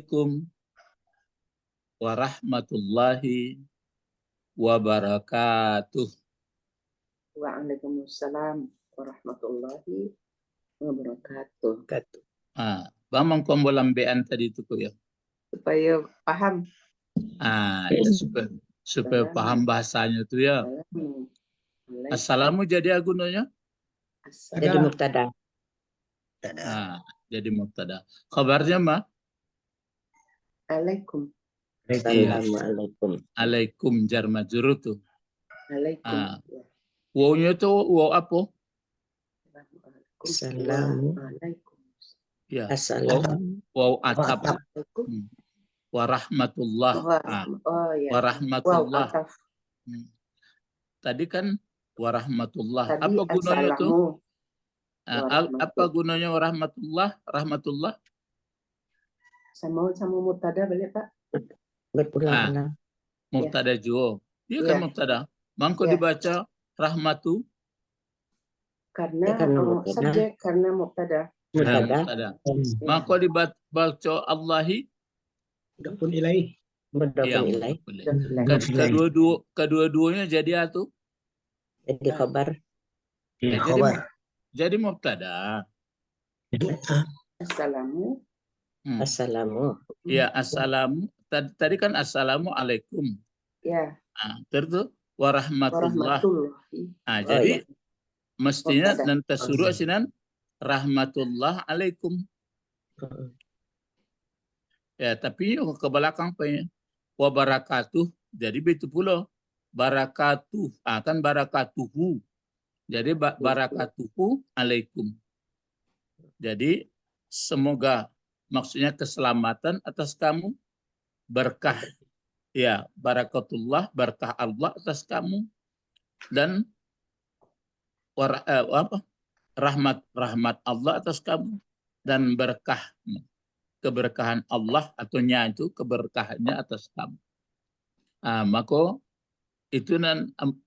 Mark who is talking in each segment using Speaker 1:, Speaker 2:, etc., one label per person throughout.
Speaker 1: Assalamualaikum warahmatullahi wabarakatuh.
Speaker 2: Waalaikumsalam warahmatullahi wabarakatuh.
Speaker 1: Bamang kombolambean tadi itu ya.
Speaker 2: Supaya paham.
Speaker 1: Ya, supaya paham bahasanya itu ya. Assalamu jadi agunanya?
Speaker 2: Jadi mubtada.
Speaker 1: Jadi mubtada. Kabarnya mah?
Speaker 2: Alaikum.
Speaker 3: Assalamualaikum.
Speaker 1: Alaikum jar majrur tuh.
Speaker 2: Alaikum.
Speaker 1: Wawnya itu waw apa?
Speaker 2: Assalamualaikum.
Speaker 1: Ya.
Speaker 3: Assalamu.
Speaker 1: Waw atap. Warahmatullah. Warahmatullah. Tadi kan warahmatullah.
Speaker 2: Tadi
Speaker 1: apa gunanya tuh?
Speaker 2: Warahmatullah.
Speaker 1: Apa gunanya warahmatullah? Rahmatullah.
Speaker 2: Sama mubtada boleh Pak?
Speaker 3: Berulang-ulang.
Speaker 1: Mubtada juga. Iya kan mubtada. Mangko dibaca rahmatu.
Speaker 2: Karena subjek, karena mubtada.
Speaker 1: Mubtada. Mangko dibaca Allahi.
Speaker 3: Mudafun ilaih. Mudafun ilaih.
Speaker 1: Kedua-duanya jadi atuh.
Speaker 3: Jadi khabar.
Speaker 1: Jadi mubtada.
Speaker 2: Assalamu.
Speaker 3: Assalamu.
Speaker 1: Ya, assalamu. Tadi kan assalamualaikum.
Speaker 2: Ya.
Speaker 1: Terus warahmatullah. Jadi mestinya nanti suruh asinan rahmatullah alaikum. Ya, tapi ke belakang apa ya? Wabarakatuh. Jadi begitu pula. Barakatuh. Kan barakatuhu. Jadi barakatuhu alaikum. Jadi semoga maksudnya keselamatan atas kamu, berkah ya, barakatullah, berkah Allah atas kamu, dan rahmat Allah atas kamu, dan keberkahan Allah ataunya itu keberkahannya atas kamu. Maka itu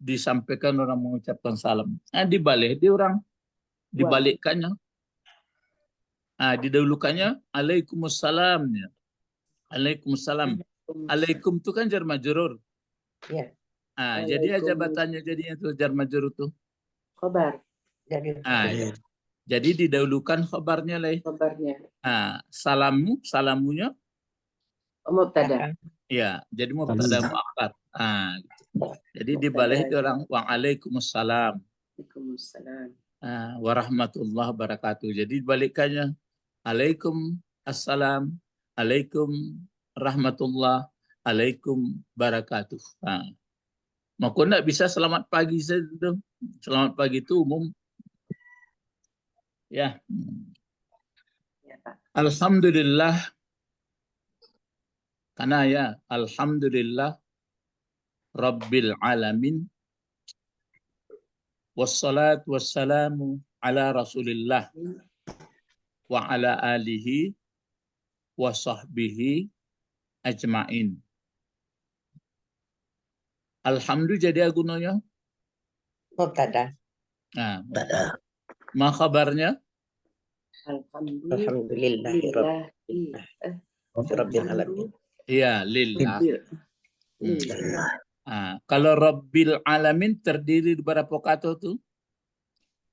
Speaker 1: disampaikan orang mengucapkan salam. Dibalikkannya. Didahulukannya Alaikumussalam. Waalaikumsalam. Alaikum itu kan jar majrur.
Speaker 2: Ya.
Speaker 1: Jadi aja jabatannya jadinya tuh jar majrur tuh.
Speaker 2: Khabar.
Speaker 1: Jadi didahulukan khabarnya lah.
Speaker 2: Khabarnya.
Speaker 1: Salamunya
Speaker 2: Mubtada.
Speaker 1: Ya, jadi mubtada muakkad. Jadi dibalik orang waalaikumsalam.
Speaker 2: Waalaikumsalam.
Speaker 1: Warahmatullahi wabarakatuh. Jadi dibalikannya alaikum assalam, alaikum rahmatullah, alaikum barakatuh. Maka enggak bisa selamat pagi saja. Selamat pagi itu umum. Ya. Alhamdulillah. Karena ya, alhamdulillah rabbil alamin. Wassalatu wassalamu ala rasulillah wa ala alihi wa sahbihi ajma'in. Alhamdulillah jadi agunanya?
Speaker 3: Mubtada.
Speaker 1: Ma kabarnya?
Speaker 3: Rabbil alamin.
Speaker 1: Iya, lillah. Kalau Rabbil alamin terdiri berapa kata tuh?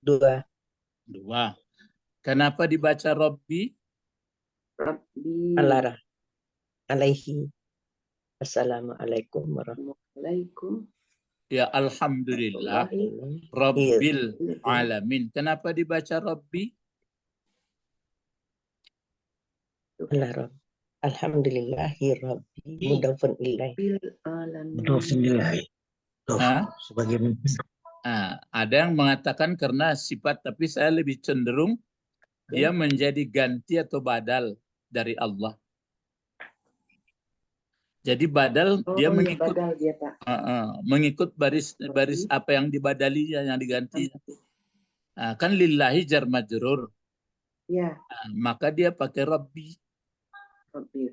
Speaker 3: Dua.
Speaker 1: Kenapa dibaca Rabbi?
Speaker 3: Alara. Alaihi. Assalamualaikum warahmatullahi wabarakatuh.
Speaker 1: Ya, alhamdulillah Rabbil alamin. Kenapa dibaca Rabbi?
Speaker 3: Alhamdulillahi Rabbi. Mudafun ilaih.
Speaker 2: Mudafun ilaih.
Speaker 1: Ada yang mengatakan karena sifat, tapi saya lebih cenderung dia menjadi ganti atau badal dari Allah. Jadi badal dia mengikut
Speaker 2: badal dia, Pak.
Speaker 1: Mengikut baris apa yang dibadalinya, yang diganti. Kan lillahi jar majrur.
Speaker 2: Ya.
Speaker 1: Maka dia pakai Rabbi.
Speaker 2: Rabbi.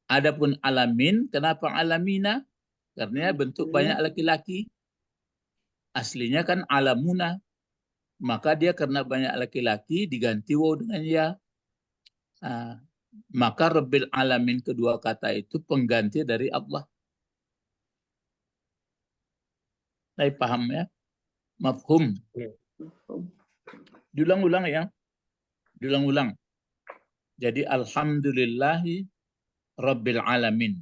Speaker 1: Adapun alamin, kenapa alamina? Karena bentuk banyak laki-laki. Aslinya kan alamuna. Maka dia karena banyak laki-laki diganti waw dengan ya. Maka Rabbil Alamin kedua kata itu pengganti dari Allah. Saya paham ya? Mafhum. Diulang-ulang ya. Diulang-ulang. Jadi alhamdulillahi Rabbil Alamin.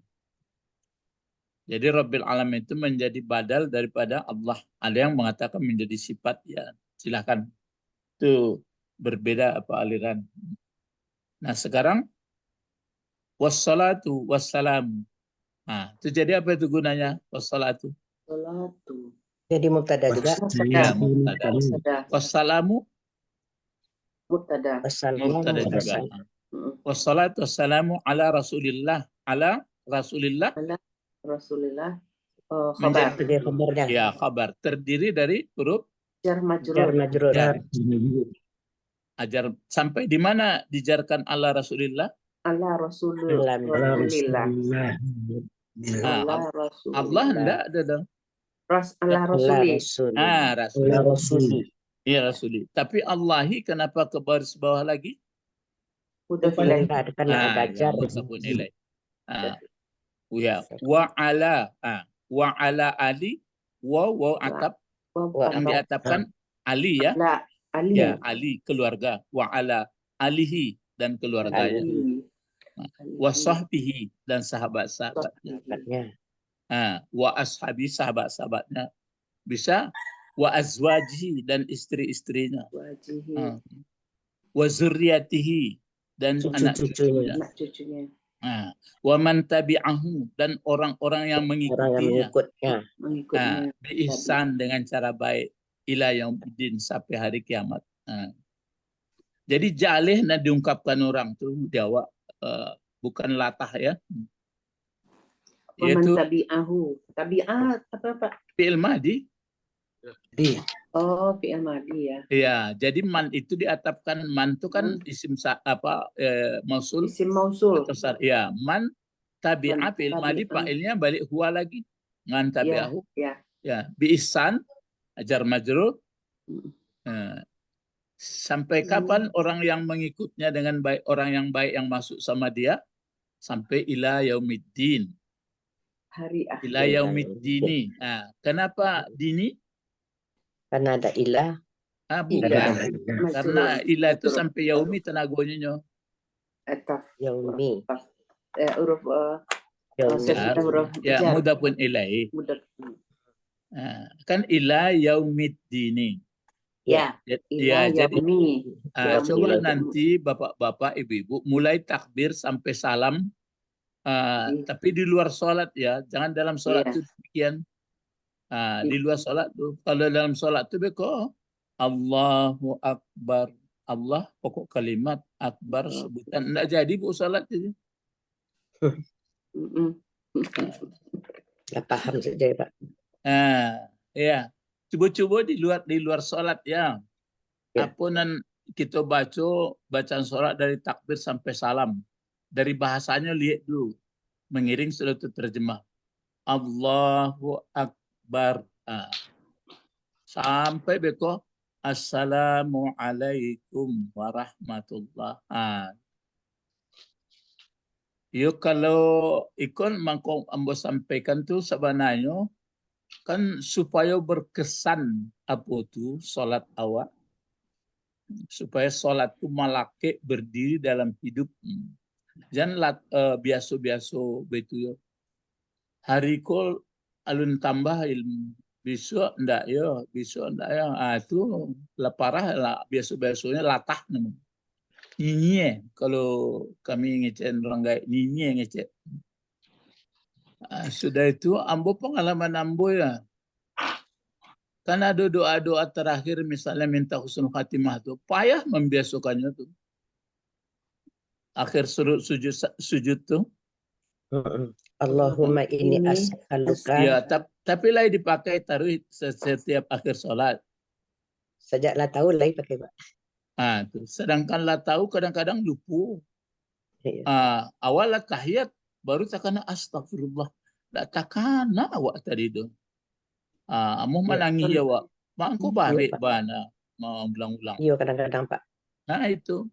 Speaker 1: Jadi Rabbil Alamin itu menjadi badal daripada Allah. Ada yang mengatakan menjadi sifat, ya silakan. Itu berbeda apa aliran. Nah sekarang wassalatu wassalamu. Nah itu jadi apa itu gunanya wassalatu?
Speaker 2: Salatu.
Speaker 3: Jadi mubtada juga.
Speaker 1: Iya, mubtada.
Speaker 2: Mubtada.
Speaker 1: Wassalamu
Speaker 2: Mubtada.
Speaker 1: mubtada
Speaker 3: Wassalamu
Speaker 1: juga.
Speaker 2: Mm-mm.
Speaker 1: Wassalatu wassalamu ala Rasulillah. Ala Rasulillah
Speaker 2: Ala Rasulillah. Khabar.
Speaker 3: Menjadi khabarnya.
Speaker 1: ya kabar. Terdiri dari huruf
Speaker 2: Jar
Speaker 3: Jar
Speaker 2: majrur.
Speaker 3: majrur.
Speaker 1: jar. Ajar sampai di mana dijarkan ala Rasulillah?
Speaker 2: Ala Rasulullah.
Speaker 3: Alhamdulillah.
Speaker 2: Ala Rasulillah.
Speaker 1: Allah enggak ada dong.
Speaker 2: Ala
Speaker 3: Allah
Speaker 2: Rasuli.
Speaker 3: Rasuli.
Speaker 1: Rasul.
Speaker 3: Allah Rasuli.
Speaker 1: Iya Rasuli. Tapi Allahi kenapa ke baris bawah lagi?
Speaker 2: Udah fileh.
Speaker 3: Karena ada jar.
Speaker 1: Mudhafun ilaih. Ya. Wa ala. Wa ala ali. Wa atap. Yang diatapkan Ali ya.
Speaker 2: Ala Ali.
Speaker 1: Ya, Ali keluarga. Wa ala alihi dan keluarganya.
Speaker 2: Ali.
Speaker 1: Wa sahbihi dan sahabat-sahabatnya. Wa ashabi sahabat-sahabatnya. Bisa wa azwajihi dan istri-istrinya.
Speaker 2: Wajihi.
Speaker 1: Wa zurriyatihi dan anak cucunya.
Speaker 2: Anak cucunya.
Speaker 1: Wa man tabi'ahu dan orang-orang yang
Speaker 3: Orang yang
Speaker 1: mengikutinya.
Speaker 2: Mengikutnya.
Speaker 1: Bi ihsan dengan cara baik ila yaumiddin sampai hari kiamat. Jadi jalih nah diungkapkan orang tuh Jawa bukan latah ya.
Speaker 2: Waman
Speaker 1: Yaitu
Speaker 2: tabi'ahu. Tabi'at apa Pak?
Speaker 1: fi'il madi.
Speaker 2: Oh, fi'il madi ya.
Speaker 1: Ya, jadi man itu diatapkan man itu kan isim mausul
Speaker 2: Isim mausul.
Speaker 1: ya, man tabi'a fi'il madi
Speaker 2: tabi'a.
Speaker 1: fa'ilnya balik huwa lagi. Man tabi'ahu.
Speaker 2: Ya.
Speaker 1: Ya, bi ihsan jar majrur. Sampai kapan orang yang mengikutnya dengan baik, orang yang baik yang masuk sama dia sampai ila yaumiddin.
Speaker 2: Hari akhir.
Speaker 1: Ila yaumiddini. Kenapa dini?
Speaker 3: Karena ada ilah.
Speaker 1: Bukan.
Speaker 2: Iya.
Speaker 1: Karena ila itu sampai yaumi tenagonya.
Speaker 2: Ataf.
Speaker 3: Yaumi.
Speaker 2: Huruf huruf
Speaker 1: Ya,
Speaker 2: jar.
Speaker 1: mudah pun ilahi.
Speaker 2: Mudah.
Speaker 1: Kan ila yaumiddini.
Speaker 2: Ya.
Speaker 1: Ya, jadi
Speaker 2: yaumi.
Speaker 1: coba nanti bapak-bapak, ibu-ibu mulai takbir sampai salam. Tapi di luar sholat ya, jangan dalam sholat itu demikian. Di luar sholat tuh, kalau dalam sholat tuh beko Allahu Akbar, Allah pokok kalimat Akbar sebutan, enggak jadi bu sholat itu.
Speaker 3: Nggak paham saja ya Pak.
Speaker 1: Ya, coba-coba di luar sholat ya. Apunan kita bacaan sholat dari takbir sampai salam. Dari bahasanya lihat dulu. Mengiring sudah itu terjemah. Allahu Akbar. Sampai beko Assalamualaikum warahmatullah. Yuk kalau ikon mangkong ambo sampaikan tuh sebenarnya kan supaya berkesan apa tuh sholat awak. Supaya sholat itu malake berdiri dalam hidup. Jangan biasa-biasa begitu ya. Hari kol alun tambah ilmu. Besok enggak ya, besok enggak ya. Itu parah lah, biasa-biasanya latah namanya. Ninye kalau kami ngecek orang gak ninye ngecek. Sudah itu ambo pengalaman ambo ya. Kan ada doa-doa terakhir misalnya minta husnul khatimah tuh payah membiasakannya tuh. Akhir sujud tuh.
Speaker 3: Allahumma inni as'aluka.
Speaker 1: Ya, tapi lah dipakai taruh setiap akhir sholat.
Speaker 3: Sejak lah tahu lah pakai Pak.
Speaker 1: Tuh. Sedangkan lah tahu kadang-kadang lupa.
Speaker 3: Iya.
Speaker 1: Awal lah tahiyat baru takana astagfirullah. Tak takana awak tadi tu. Amu menangi ya awak. Mangko balik bana mau ulang-ulang.
Speaker 3: Iya kadang-kadang Pak.
Speaker 1: Nah itu.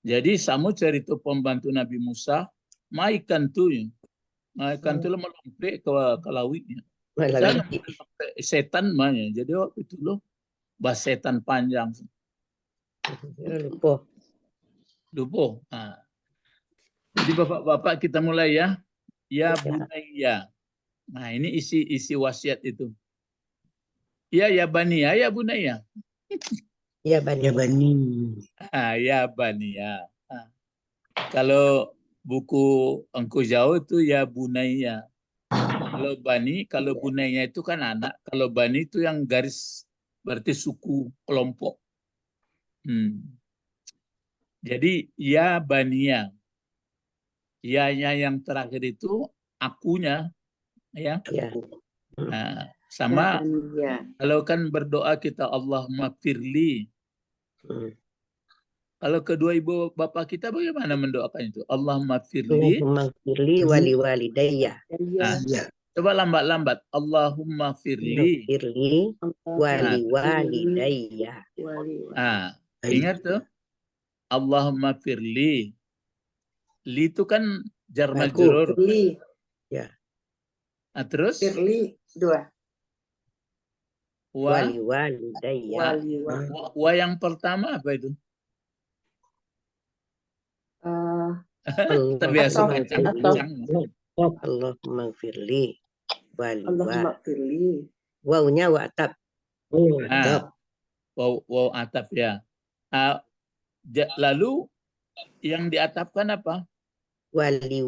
Speaker 1: Jadi sama cerita pembantu Nabi Musa, maikan tu ya. Maikan tu lah melompat ke lawitnya.
Speaker 3: Malah
Speaker 1: Sana setan banyak. Jadi waktu itu loh bahas setan panjang.
Speaker 3: lupa.
Speaker 1: Lupa. Jadi bapak-bapak kita mulai ya. Ya
Speaker 3: Ya.
Speaker 1: bunayya. Nah ini isi wasiat itu. Ya baniya, ya bunayya.
Speaker 3: Ya Bani.
Speaker 4: Ya Bani.
Speaker 1: Ya baniya. Kalau buku Engkau Jauh itu ya bunayya. Kalau bani, kalau bunayya itu kan anak. Kalau bani itu yang garis berarti suku, kelompok. Jadi ya baniya. Ya-nya yang terakhir itu akunya, ya.
Speaker 3: Ya.
Speaker 1: Nah, sama
Speaker 2: Ya.
Speaker 1: kalau kan berdoa kita Allahumma firli. Kalau kedua ibu bapak kita bagaimana mendoakan itu? Allahumma firli.
Speaker 3: Allahumma firli wali walidayya.
Speaker 4: Ya.
Speaker 1: Coba lambat-lambat. Allahumma firli.
Speaker 3: Firli wali walidayya.
Speaker 1: Ingat tuh. Allahumma firli. Li itu kan jar majrur.
Speaker 2: Firli.
Speaker 3: Ya.
Speaker 1: Terus
Speaker 2: Firli 2.
Speaker 3: Wali walidayya.
Speaker 1: Wa yang pertama apa itu? Terbiasa kencang-kencang.
Speaker 3: Allahumma firli wali
Speaker 2: Allahumma firli.
Speaker 3: wawunya wa atap.
Speaker 1: Wow atap ya. Lalu yang diatapkan apa?
Speaker 3: Wali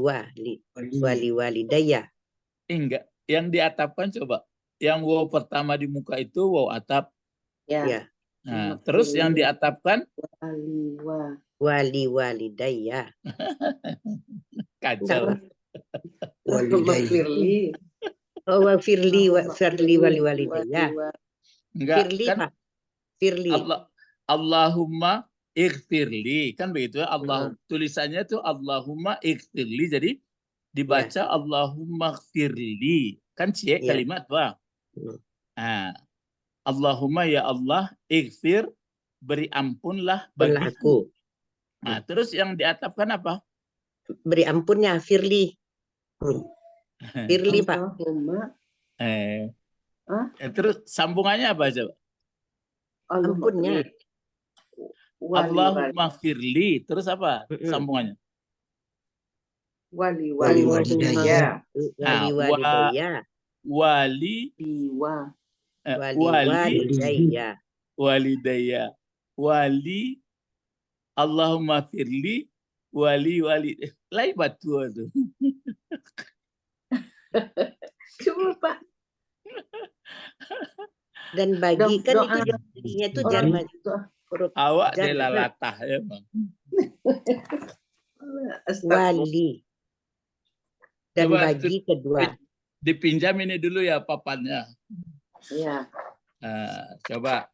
Speaker 3: walidayya.
Speaker 1: Enggak. Yang diatapkan coba. Yang wow pertama di muka itu wow atap.
Speaker 3: Ya.
Speaker 1: Nah, terus yang diatapkan
Speaker 3: Wali walidayya.
Speaker 1: Kacau.
Speaker 2: Firli.
Speaker 3: Oh, wa firli wali walidayya.
Speaker 1: Enggak,
Speaker 3: Firli
Speaker 1: kan
Speaker 3: Pak. Firli.
Speaker 1: Allahumma ighfirli. Kan begitu ya. Tulisannya itu Allahumma ighfirli. Jadi dibaca Allahumma ighfirli. Kan kalimat Pak. Allahumma ya Allah ighfir, beri ampunlah bagiku. Nah, terus yang diatapkan apa?
Speaker 3: Beri ampunnya firli. Firli Pak.
Speaker 2: Allahumma.
Speaker 1: Terus sambungannya apa coba?
Speaker 3: Ampunnya.
Speaker 1: Allahumma firli. Terus apa sambungannya?
Speaker 2: Wali
Speaker 4: walidayya.
Speaker 3: Wali walidayya.
Speaker 1: Walidayya. Wali Allahumma firli wali lain batu tu.
Speaker 2: Coba Pak.
Speaker 3: Dan bagi kan itu jadinya itu jar majrur.
Speaker 1: Awak adalah latah ya Bang.
Speaker 3: Wali. Dan
Speaker 1: Coba
Speaker 3: bagi kedua.
Speaker 1: Dipinjam ini dulu ya papannya.
Speaker 2: Ya.
Speaker 1: Coba.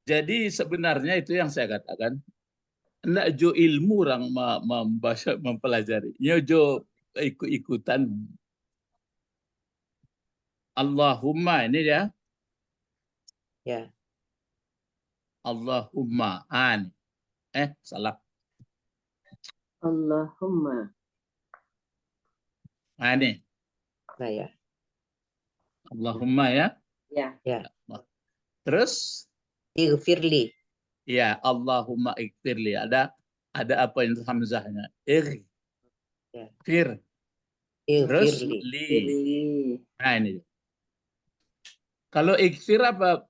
Speaker 1: Jadi sebenarnya itu yang saya katakan. Ndak jo ilmu orang membaca mempelajari. Jo ikut-ikutan. Allahumma ini ya.
Speaker 3: Ya.
Speaker 1: Allahumma salah.
Speaker 2: Allahumma.
Speaker 1: Ini.
Speaker 3: Nah ya.
Speaker 1: Allahumma ya.
Speaker 2: Ya.
Speaker 1: Terus
Speaker 3: Ighfirli.
Speaker 1: ya Allahumma ighfirli. Ada apa yang hamzahnya? Fir. Terus li. Nah ini. Kalau ighfir apa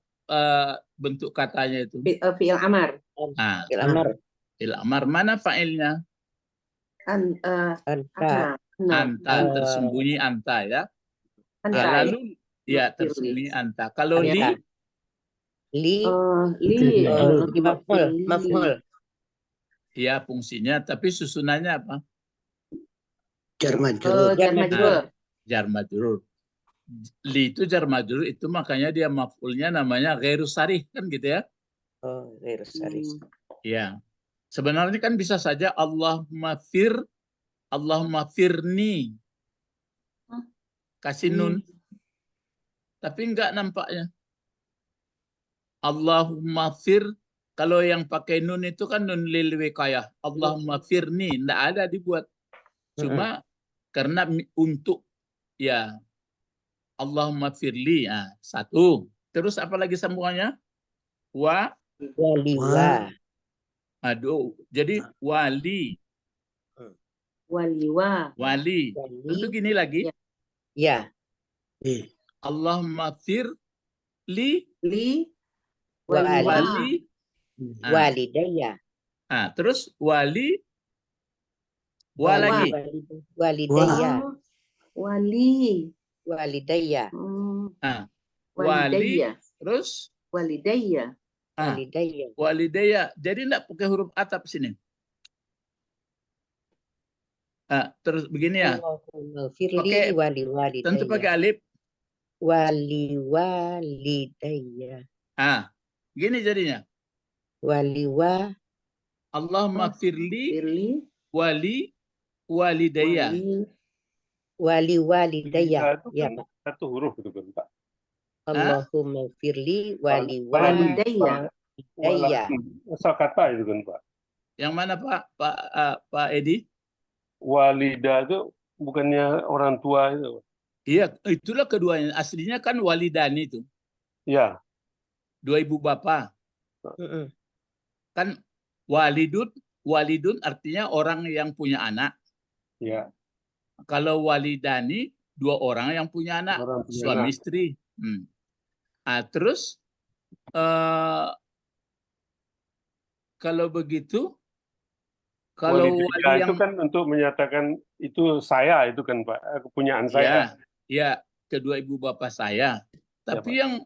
Speaker 1: bentuk katanya itu?
Speaker 2: Fi'il amar.
Speaker 3: Fi'il amar.
Speaker 1: Fi'il amar. Mana fa'ilnya?
Speaker 3: Anta.
Speaker 1: Anta, tersembunyi anta ya. Lalu ya tersembunyi anta. Kalau li
Speaker 3: maf'ul.
Speaker 1: Ya fungsinya, tapi susunannya apa?
Speaker 4: Jar majrur.
Speaker 1: Jar majrur. Li itu jar majrur, itu makanya dia maf'ulnya namanya ghairu sarih kan gitu ya?
Speaker 3: Oh, ghairu sarih.
Speaker 1: Ya. Sebenarnya kan bisa saja Allahumma firni. Kasih nun. Tapi enggak nampaknya. Allahumma fir, kalau yang pakai nun itu kan nun lil wiqayah. Allahumma firni, enggak ada dibuat. Cuma karena untuk ya Allahumma firli, satu. Terus apa lagi sambungannya?
Speaker 3: Waliwa.
Speaker 1: Aduh, jadi wali.
Speaker 2: Waliwa.
Speaker 1: Wali. Tentu gini lagi.
Speaker 3: Ya.
Speaker 1: Allahumma fir li
Speaker 2: Waliwa.
Speaker 1: wali.
Speaker 3: Walidayya.
Speaker 1: Terus wali
Speaker 2: Wali.
Speaker 1: lagi.
Speaker 3: Walidayya.
Speaker 2: Wali.
Speaker 3: Walidayya.
Speaker 1: Wali.
Speaker 2: Walidayya.
Speaker 1: Terus
Speaker 2: Walidayya.
Speaker 3: Walidayya.
Speaker 1: walidayya. Jadi enggak pakai huruf atap sini. Terus begini ya.
Speaker 3: Allahumma firli
Speaker 1: Pakai-
Speaker 3: walidayya.
Speaker 1: Tentu pakai alif.
Speaker 3: Walidayya.
Speaker 1: Gini jadinya. Allahumma firli
Speaker 2: Firli.
Speaker 1: wali walidayya.
Speaker 3: Walidayya.
Speaker 5: Itu
Speaker 3: Ya,
Speaker 5: kan
Speaker 3: Pak.
Speaker 5: satu huruf itu kan, Pak.
Speaker 3: Allahumma firli
Speaker 2: Walidayya.
Speaker 3: walidayya.
Speaker 5: Asal kata itu kan, Pak.
Speaker 1: Yang mana Pak Edi?
Speaker 5: Walida itu bukannya orang tua itu.
Speaker 1: Iya, itulah keduanya. Aslinya kan walidani itu.
Speaker 5: Ya,
Speaker 1: Dua ibu bapak.
Speaker 3: Mm-mm.
Speaker 1: Kan walidun artinya orang yang punya anak.
Speaker 5: ya.
Speaker 1: Kalau walidani dua orang yang punya anak,
Speaker 5: Orang punya
Speaker 1: suami
Speaker 5: anak.
Speaker 1: istri. Terus kalau begitu, kalau
Speaker 5: Walida
Speaker 1: wali
Speaker 5: itu
Speaker 1: yang
Speaker 5: kan untuk menyatakan itu saya itu kan, Pak, kepunyaan saya.
Speaker 1: ya kedua ibu bapak saya. Tapi
Speaker 5: Pak.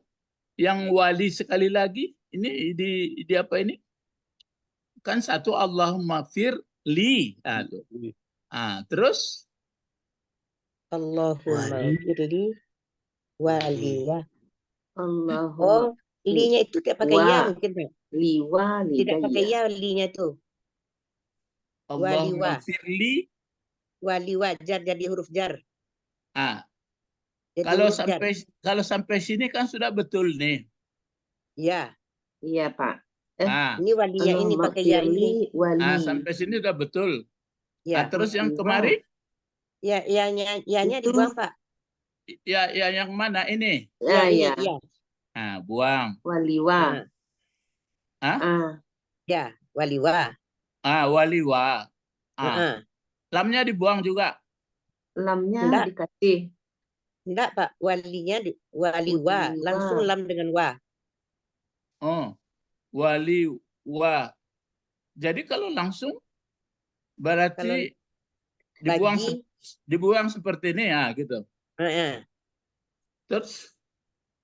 Speaker 1: yang wali sekali lagi ini di apa ini? Kan satu Allahumma fir li. Terus
Speaker 3: Allahumma firli waliwa.
Speaker 2: Allahumma.
Speaker 3: Oh, linya itu tidak pakai ya mungkin, Pak.
Speaker 2: Liwa.
Speaker 3: Tidak pakai
Speaker 2: Lidayya.
Speaker 3: ya linya tuh.
Speaker 1: Allahumma
Speaker 3: Waliwa.
Speaker 1: firli.
Speaker 3: Waliwa jar jadi huruf jar. Jadi
Speaker 1: Kalau
Speaker 3: huruf jar.
Speaker 1: sampai sini kan sudah betul nih.
Speaker 3: Ya,
Speaker 2: Iya, Pak.
Speaker 3: ini waliya ini
Speaker 2: Allahumma
Speaker 3: pakai ya ini.
Speaker 2: firli wali.
Speaker 1: Sampai sini sudah betul.
Speaker 3: Ya.
Speaker 1: Terus yang
Speaker 2: Waliwa.
Speaker 1: kemarin
Speaker 3: Ya, ya-nya
Speaker 2: Itu-
Speaker 3: dibuang, Pak.
Speaker 1: ya yang mana ini?
Speaker 2: Ya,
Speaker 3: ini,
Speaker 2: ya.
Speaker 3: ya.
Speaker 1: Buang.
Speaker 2: Waliwa.
Speaker 3: Ya, waliwa.
Speaker 1: Waliwa.
Speaker 3: Heeh.
Speaker 1: Lamnya dibuang juga.
Speaker 2: Lamnya
Speaker 3: Enggak.
Speaker 2: dikasih.
Speaker 3: Enggak, Pak. Walinya waliwa.
Speaker 2: Waliwa.
Speaker 3: Langsung lam dengan wa.
Speaker 1: Waliwa. Jadi kalau langsung berarti
Speaker 3: Bagi.
Speaker 1: dibuang seperti ini ya gitu.
Speaker 3: Heeh.
Speaker 1: Terus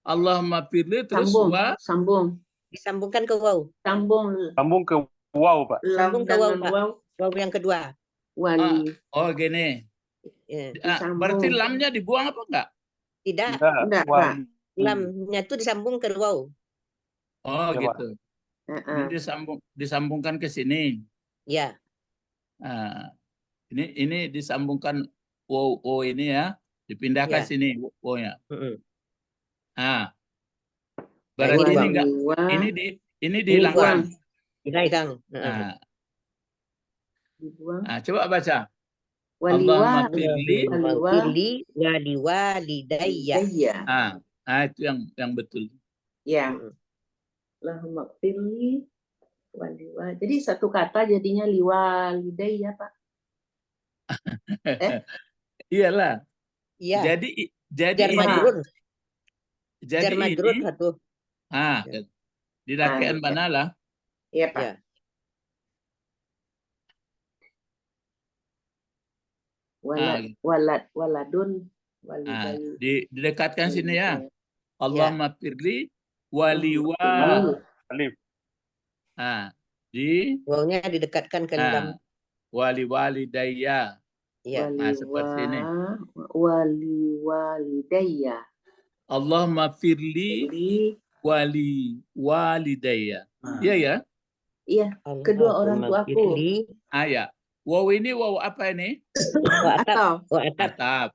Speaker 1: Allahumma firli terus
Speaker 2: Sambung.
Speaker 1: wa
Speaker 2: Sambung.
Speaker 3: Disambungkan ke waw.
Speaker 2: Sambung.
Speaker 5: Sambung ke wow, Pak.
Speaker 2: Lam
Speaker 3: Sambung ke waw,
Speaker 2: dengan
Speaker 3: Pak.
Speaker 2: waw.
Speaker 3: Waw yang kedua.
Speaker 2: Wali.
Speaker 1: gini.
Speaker 3: Ya.
Speaker 2: Disambung.
Speaker 1: Berarti lamnya dibuang apa enggak?
Speaker 3: Tidak.
Speaker 2: Enggak, Pak.
Speaker 5: Wali.
Speaker 3: Lamnya itu disambung ke waw.
Speaker 5: Ya, Pak.
Speaker 1: Gitu. Ini disambungkan ke sini.
Speaker 3: Ya.
Speaker 1: Ini disambungkan wow ini ya, dipindahkan
Speaker 3: Ya.
Speaker 1: sini wow-nya.
Speaker 3: Heeh.
Speaker 1: Berarti
Speaker 3: ini
Speaker 1: ini
Speaker 3: dibuang.
Speaker 1: enggak
Speaker 2: Waliwa.
Speaker 1: ini dihilangkan.
Speaker 3: Hilang.
Speaker 2: Dibuang.
Speaker 1: Coba baca.
Speaker 2: Waliwa.
Speaker 1: Allahumma firli.
Speaker 2: Waliwa.
Speaker 3: Firli waliwalidayya.
Speaker 2: Lidayya.
Speaker 1: Itu yang betul.
Speaker 2: Ya. Allahumma firli waliwa. Jadi satu kata jadinya liwalidayya, Pak.
Speaker 1: Iyalah.
Speaker 3: Iya.
Speaker 1: Jadi
Speaker 3: Jar
Speaker 1: ini
Speaker 3: madrun.
Speaker 1: jadi
Speaker 3: Jar madrun
Speaker 1: ini
Speaker 3: satu.
Speaker 1: di dakean mana lah?
Speaker 2: Iya, Pak.
Speaker 3: Ya.
Speaker 2: Waladun. Walidayu.
Speaker 1: Didekatkan sini ya. Allahumma firli waliwa.
Speaker 5: Alif.
Speaker 1: Di
Speaker 3: Wawnya didekatkan ke lam.
Speaker 1: wali-walidayya.
Speaker 3: Ya.
Speaker 1: Seperti ini.
Speaker 2: Waliwalidayya.
Speaker 1: Allahumma firli
Speaker 2: Firli.
Speaker 1: wali-walidayya. Iya ya?
Speaker 2: Iya. Kedua orang tuaku.
Speaker 3: Firli.
Speaker 1: Ya. Waw ini waw apa ini?
Speaker 3: Wa atap.
Speaker 2: Atau.
Speaker 3: Wa atap.
Speaker 1: Atap.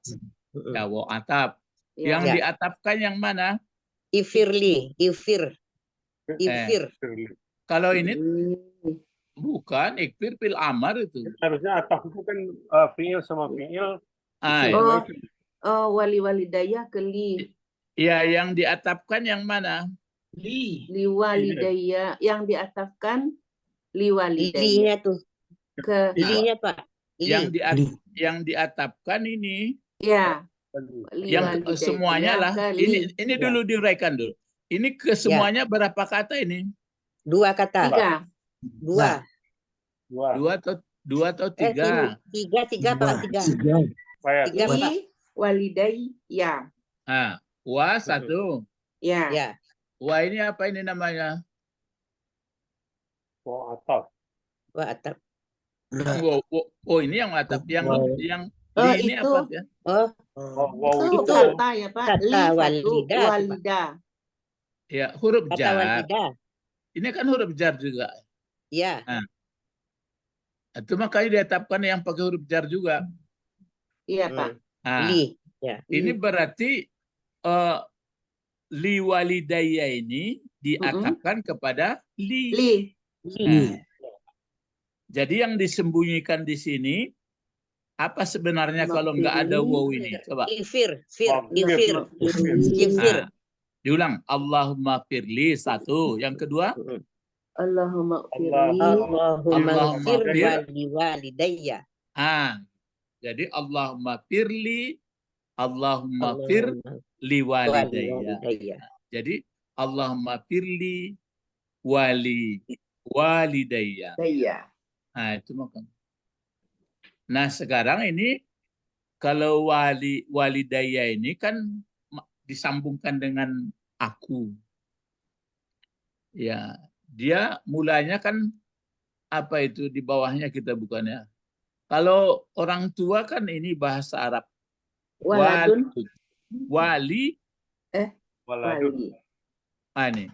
Speaker 1: Ya, waw atap.
Speaker 2: Ya.
Speaker 1: Yang
Speaker 3: Ya.
Speaker 1: diatapkan yang mana?
Speaker 3: Ifirli. Ifir. Ifir.
Speaker 1: Kalau ini
Speaker 2: Hmm.
Speaker 1: bukan ikfir fil amar itu.
Speaker 5: Harusnya ataf itu kan fiil sama fiil.
Speaker 1: Ah,
Speaker 5: isim
Speaker 1: ya.
Speaker 5: sama
Speaker 2: Oh,
Speaker 5: isim.
Speaker 2: oh walidayah ke li.
Speaker 1: Ya, yang diatapkan yang mana?
Speaker 2: Liwalidayah. Yang diatafkan liwalidayah.
Speaker 3: Linya tuh.
Speaker 2: Ke
Speaker 3: Linya Pak.
Speaker 1: Yang
Speaker 3: Li.
Speaker 1: yang diatapkan ini
Speaker 2: ya
Speaker 1: yang semuanya lah.
Speaker 2: ke li.
Speaker 1: Ini dulu diuraikan dulu. Ini ke semuanya berapa kata ini?
Speaker 3: 2 kata.
Speaker 2: 3.
Speaker 3: 2.
Speaker 1: Dua atau tiga?
Speaker 3: Tiga Pak. 3.
Speaker 5: Saya
Speaker 3: 3 Pak.
Speaker 2: Li walidayah.
Speaker 1: Ah, wa satu.
Speaker 2: Ya.
Speaker 3: Ya.
Speaker 1: Wa ini apa ini namanya?
Speaker 5: ataf.
Speaker 3: Wah, atap.
Speaker 1: Oh, ini yang atap. Yang
Speaker 2: Oh,
Speaker 1: li ini
Speaker 2: itu.
Speaker 1: apa ya?
Speaker 3: Oh,
Speaker 5: Wow
Speaker 2: Itu
Speaker 5: itu
Speaker 2: kata ya Pak.
Speaker 3: kata
Speaker 2: Li satu
Speaker 3: walidah, Pak.
Speaker 2: walidah.
Speaker 1: Ya, huruf
Speaker 3: kata
Speaker 1: jar.
Speaker 3: walidah.
Speaker 1: Ini kan huruf jar juga.
Speaker 3: Ya.
Speaker 1: Itu makanya diatapkan yang pakai huruf jar juga.
Speaker 2: Iya Pak.
Speaker 1: Nah,
Speaker 3: Li. Ya.
Speaker 1: ini berarti li walidayya ini diatapkan kepada li.
Speaker 2: Li.
Speaker 1: Nah, jadi yang disembunyikan di sini apa sebenarnya kalau nggak ada waw ini? Coba.
Speaker 3: Ifir.
Speaker 5: Ifir.
Speaker 3: Ifir.
Speaker 1: Diulang. Allahumma firli satu. Yang kedua.
Speaker 2: Allahumma firli.
Speaker 3: Allahumma fir
Speaker 1: fir.
Speaker 3: walidayya.
Speaker 1: Jadi Allahumma firli. Allahumma fir li walidayya. Jadi Allahumma firli walidayya. Nah, itu makan. Nah, sekarang ini kalau walidayya ini kan disambungkan dengan aku. Ya, dia mulanya kan apa itu di bawahnya kita bukannya. Kalau orang tua kan ini bahasa Arab.
Speaker 2: Waladun.
Speaker 1: Wali.
Speaker 2: Wali.
Speaker 1: Ini.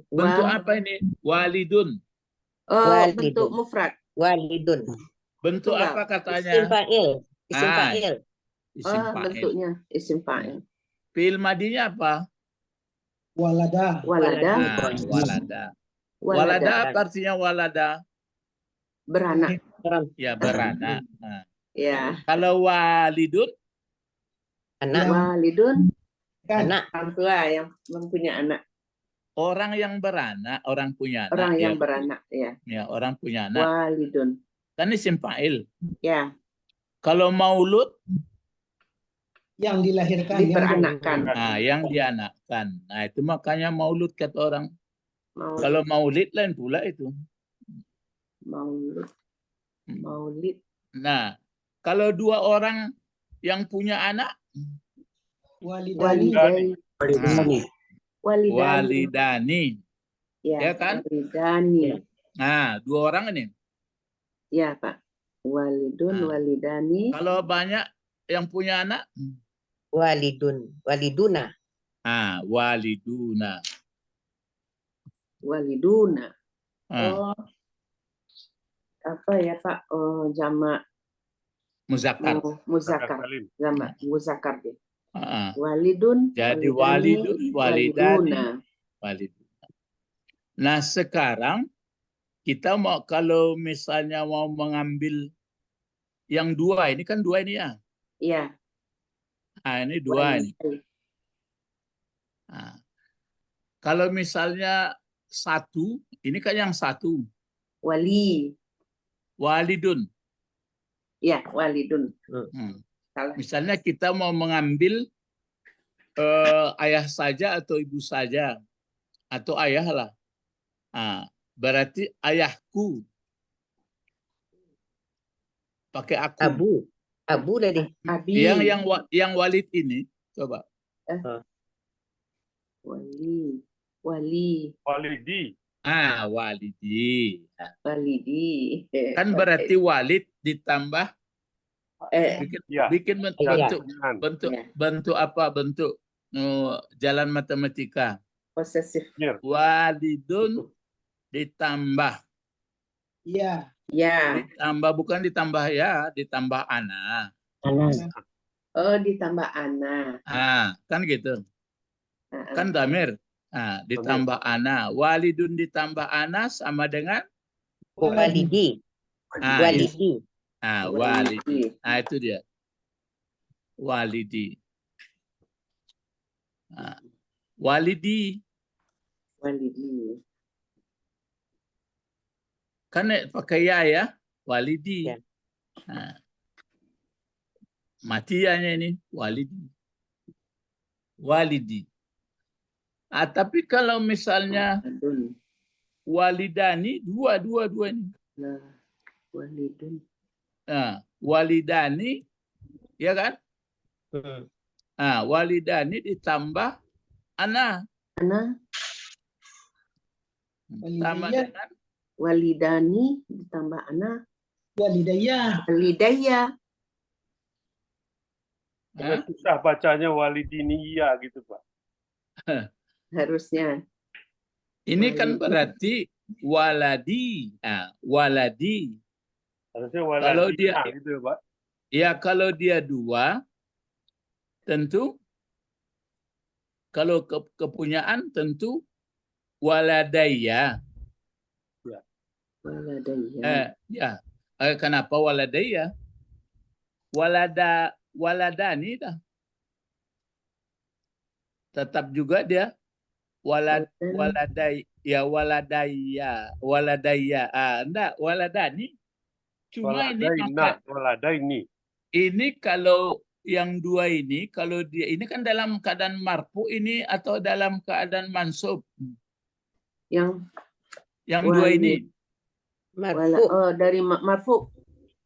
Speaker 1: Bentuk apa ini? Walidun.
Speaker 2: Oh, bentuk mufrad.
Speaker 3: Walidun.
Speaker 1: Bentuk
Speaker 2: Tunggal.
Speaker 1: apa katanya?
Speaker 3: Isim fa'il. Isim fa'il.
Speaker 1: Isim fa'il.
Speaker 2: Bentuknya isim fa'il.
Speaker 1: Fi'il madinya apa?
Speaker 4: Walada.
Speaker 1: Walada apa artinya walada?
Speaker 2: Beranak.
Speaker 1: Ya, beranak. Nah.
Speaker 2: Ya.
Speaker 1: Kalau walidun?
Speaker 3: Anak.
Speaker 2: Walidun.
Speaker 3: Anak.
Speaker 2: Orang tua yang mempunyai anak.
Speaker 1: Orang yang beranak, orang punya anak.
Speaker 2: Orang yang
Speaker 1: ya.
Speaker 2: beranak, ya.
Speaker 1: Ya, orang punya anak.
Speaker 2: Walidun.
Speaker 1: Kan isim fa'il.
Speaker 2: Ya.
Speaker 1: Kalau maulud?
Speaker 4: Yang dilahirkan.
Speaker 2: Diperanakkan.
Speaker 1: Nah, yang dianakkan. Nah, itu makanya maulud kata orang.
Speaker 2: Maulid.
Speaker 1: Kalau maulid lain pula itu.
Speaker 2: Maulid.
Speaker 1: Nah, kalau dua orang yang punya anak?
Speaker 2: Walidani.
Speaker 1: Walidani. Ya kan?
Speaker 2: Walidani.
Speaker 1: Nah, dua orang ini.
Speaker 2: Ya, Pak. Walidun, walidani.
Speaker 1: Kalau banyak yang punya anak?
Speaker 3: Waliduna.
Speaker 1: Waliduna.
Speaker 2: Waliduna. Oh. Apa ya, Pak? Oh, jamak.
Speaker 1: Muzakkar.
Speaker 2: Muzakkar. Jamak muzakkar deh.
Speaker 1: Walidun. Jadi walidun, walidani, waliduna. Nah, sekarang kita mau kalau misalnya mau mengambil yang dua, ini kan dua ini ya?
Speaker 2: Iya.
Speaker 1: Nah, ini dua ini. Nah, kalau misalnya satu, ini kan yang satu. Walidun.
Speaker 2: Ya, walidun.
Speaker 1: Misalnya kita mau mengambil ayah saja atau ibu saja. Atau ayah lah. Berarti ayahku. Pakai aku.
Speaker 3: Abu tadi.
Speaker 2: Abi.
Speaker 1: Yang walid ini. Coba.
Speaker 2: Walidi.
Speaker 1: Walidi.
Speaker 2: Walidi.
Speaker 1: Kan berarti walid ditambah bikin bentuk apa? Bentuk jalan matematika.
Speaker 2: Posesif.
Speaker 1: Walidun ditambah.
Speaker 2: Ya.
Speaker 1: Ditambah bukan ditambah ya, ditambah ana.
Speaker 2: Oh, ditambah ana.
Speaker 1: Kan gitu. Kan damir. Ditambah ana. Walidun ditambah ana sama dengan
Speaker 3: Walidi. Walidi.
Speaker 1: walidi. Itu dia. Walidi. Walidi.
Speaker 2: Walidi.
Speaker 1: Kan pakai ya. Walidi.
Speaker 3: Ya.
Speaker 1: Mati ya ini. Walidi. Walidi. Tapi kalau misalnya
Speaker 2: Adun.
Speaker 1: walidani, dua ini.
Speaker 2: Nah, walidun.
Speaker 1: Walidani, ya kan? Walidani ditambah ana.
Speaker 2: Ana.
Speaker 1: Sama
Speaker 4: Walidayah.
Speaker 1: dengan
Speaker 2: Walidani ditambah ana.
Speaker 4: Walidayah.
Speaker 2: Walidayah.
Speaker 5: Susah bacanya walidiniya gitu, Pak.
Speaker 2: Harusnya.
Speaker 1: ini kan berarti waladi. Waladi.
Speaker 5: Harusnya
Speaker 1: Kalau dia
Speaker 5: waladina gitu ya, Pak.
Speaker 1: ya kalau dia dua, tentu kalau kepunyaan tentu waladaya.
Speaker 2: Waladayah.
Speaker 1: Kenapa waladaya? Waladani dah. Tetap juga dia waladaya. Enggak, waladani. Cuma
Speaker 5: Waladaini.
Speaker 1: ini kalau yang dua ini, kalau dia ini kan dalam keadaan marfu ini atau dalam keadaan mansub. Yang dua ini.
Speaker 3: Marfu.
Speaker 2: Dari marfu.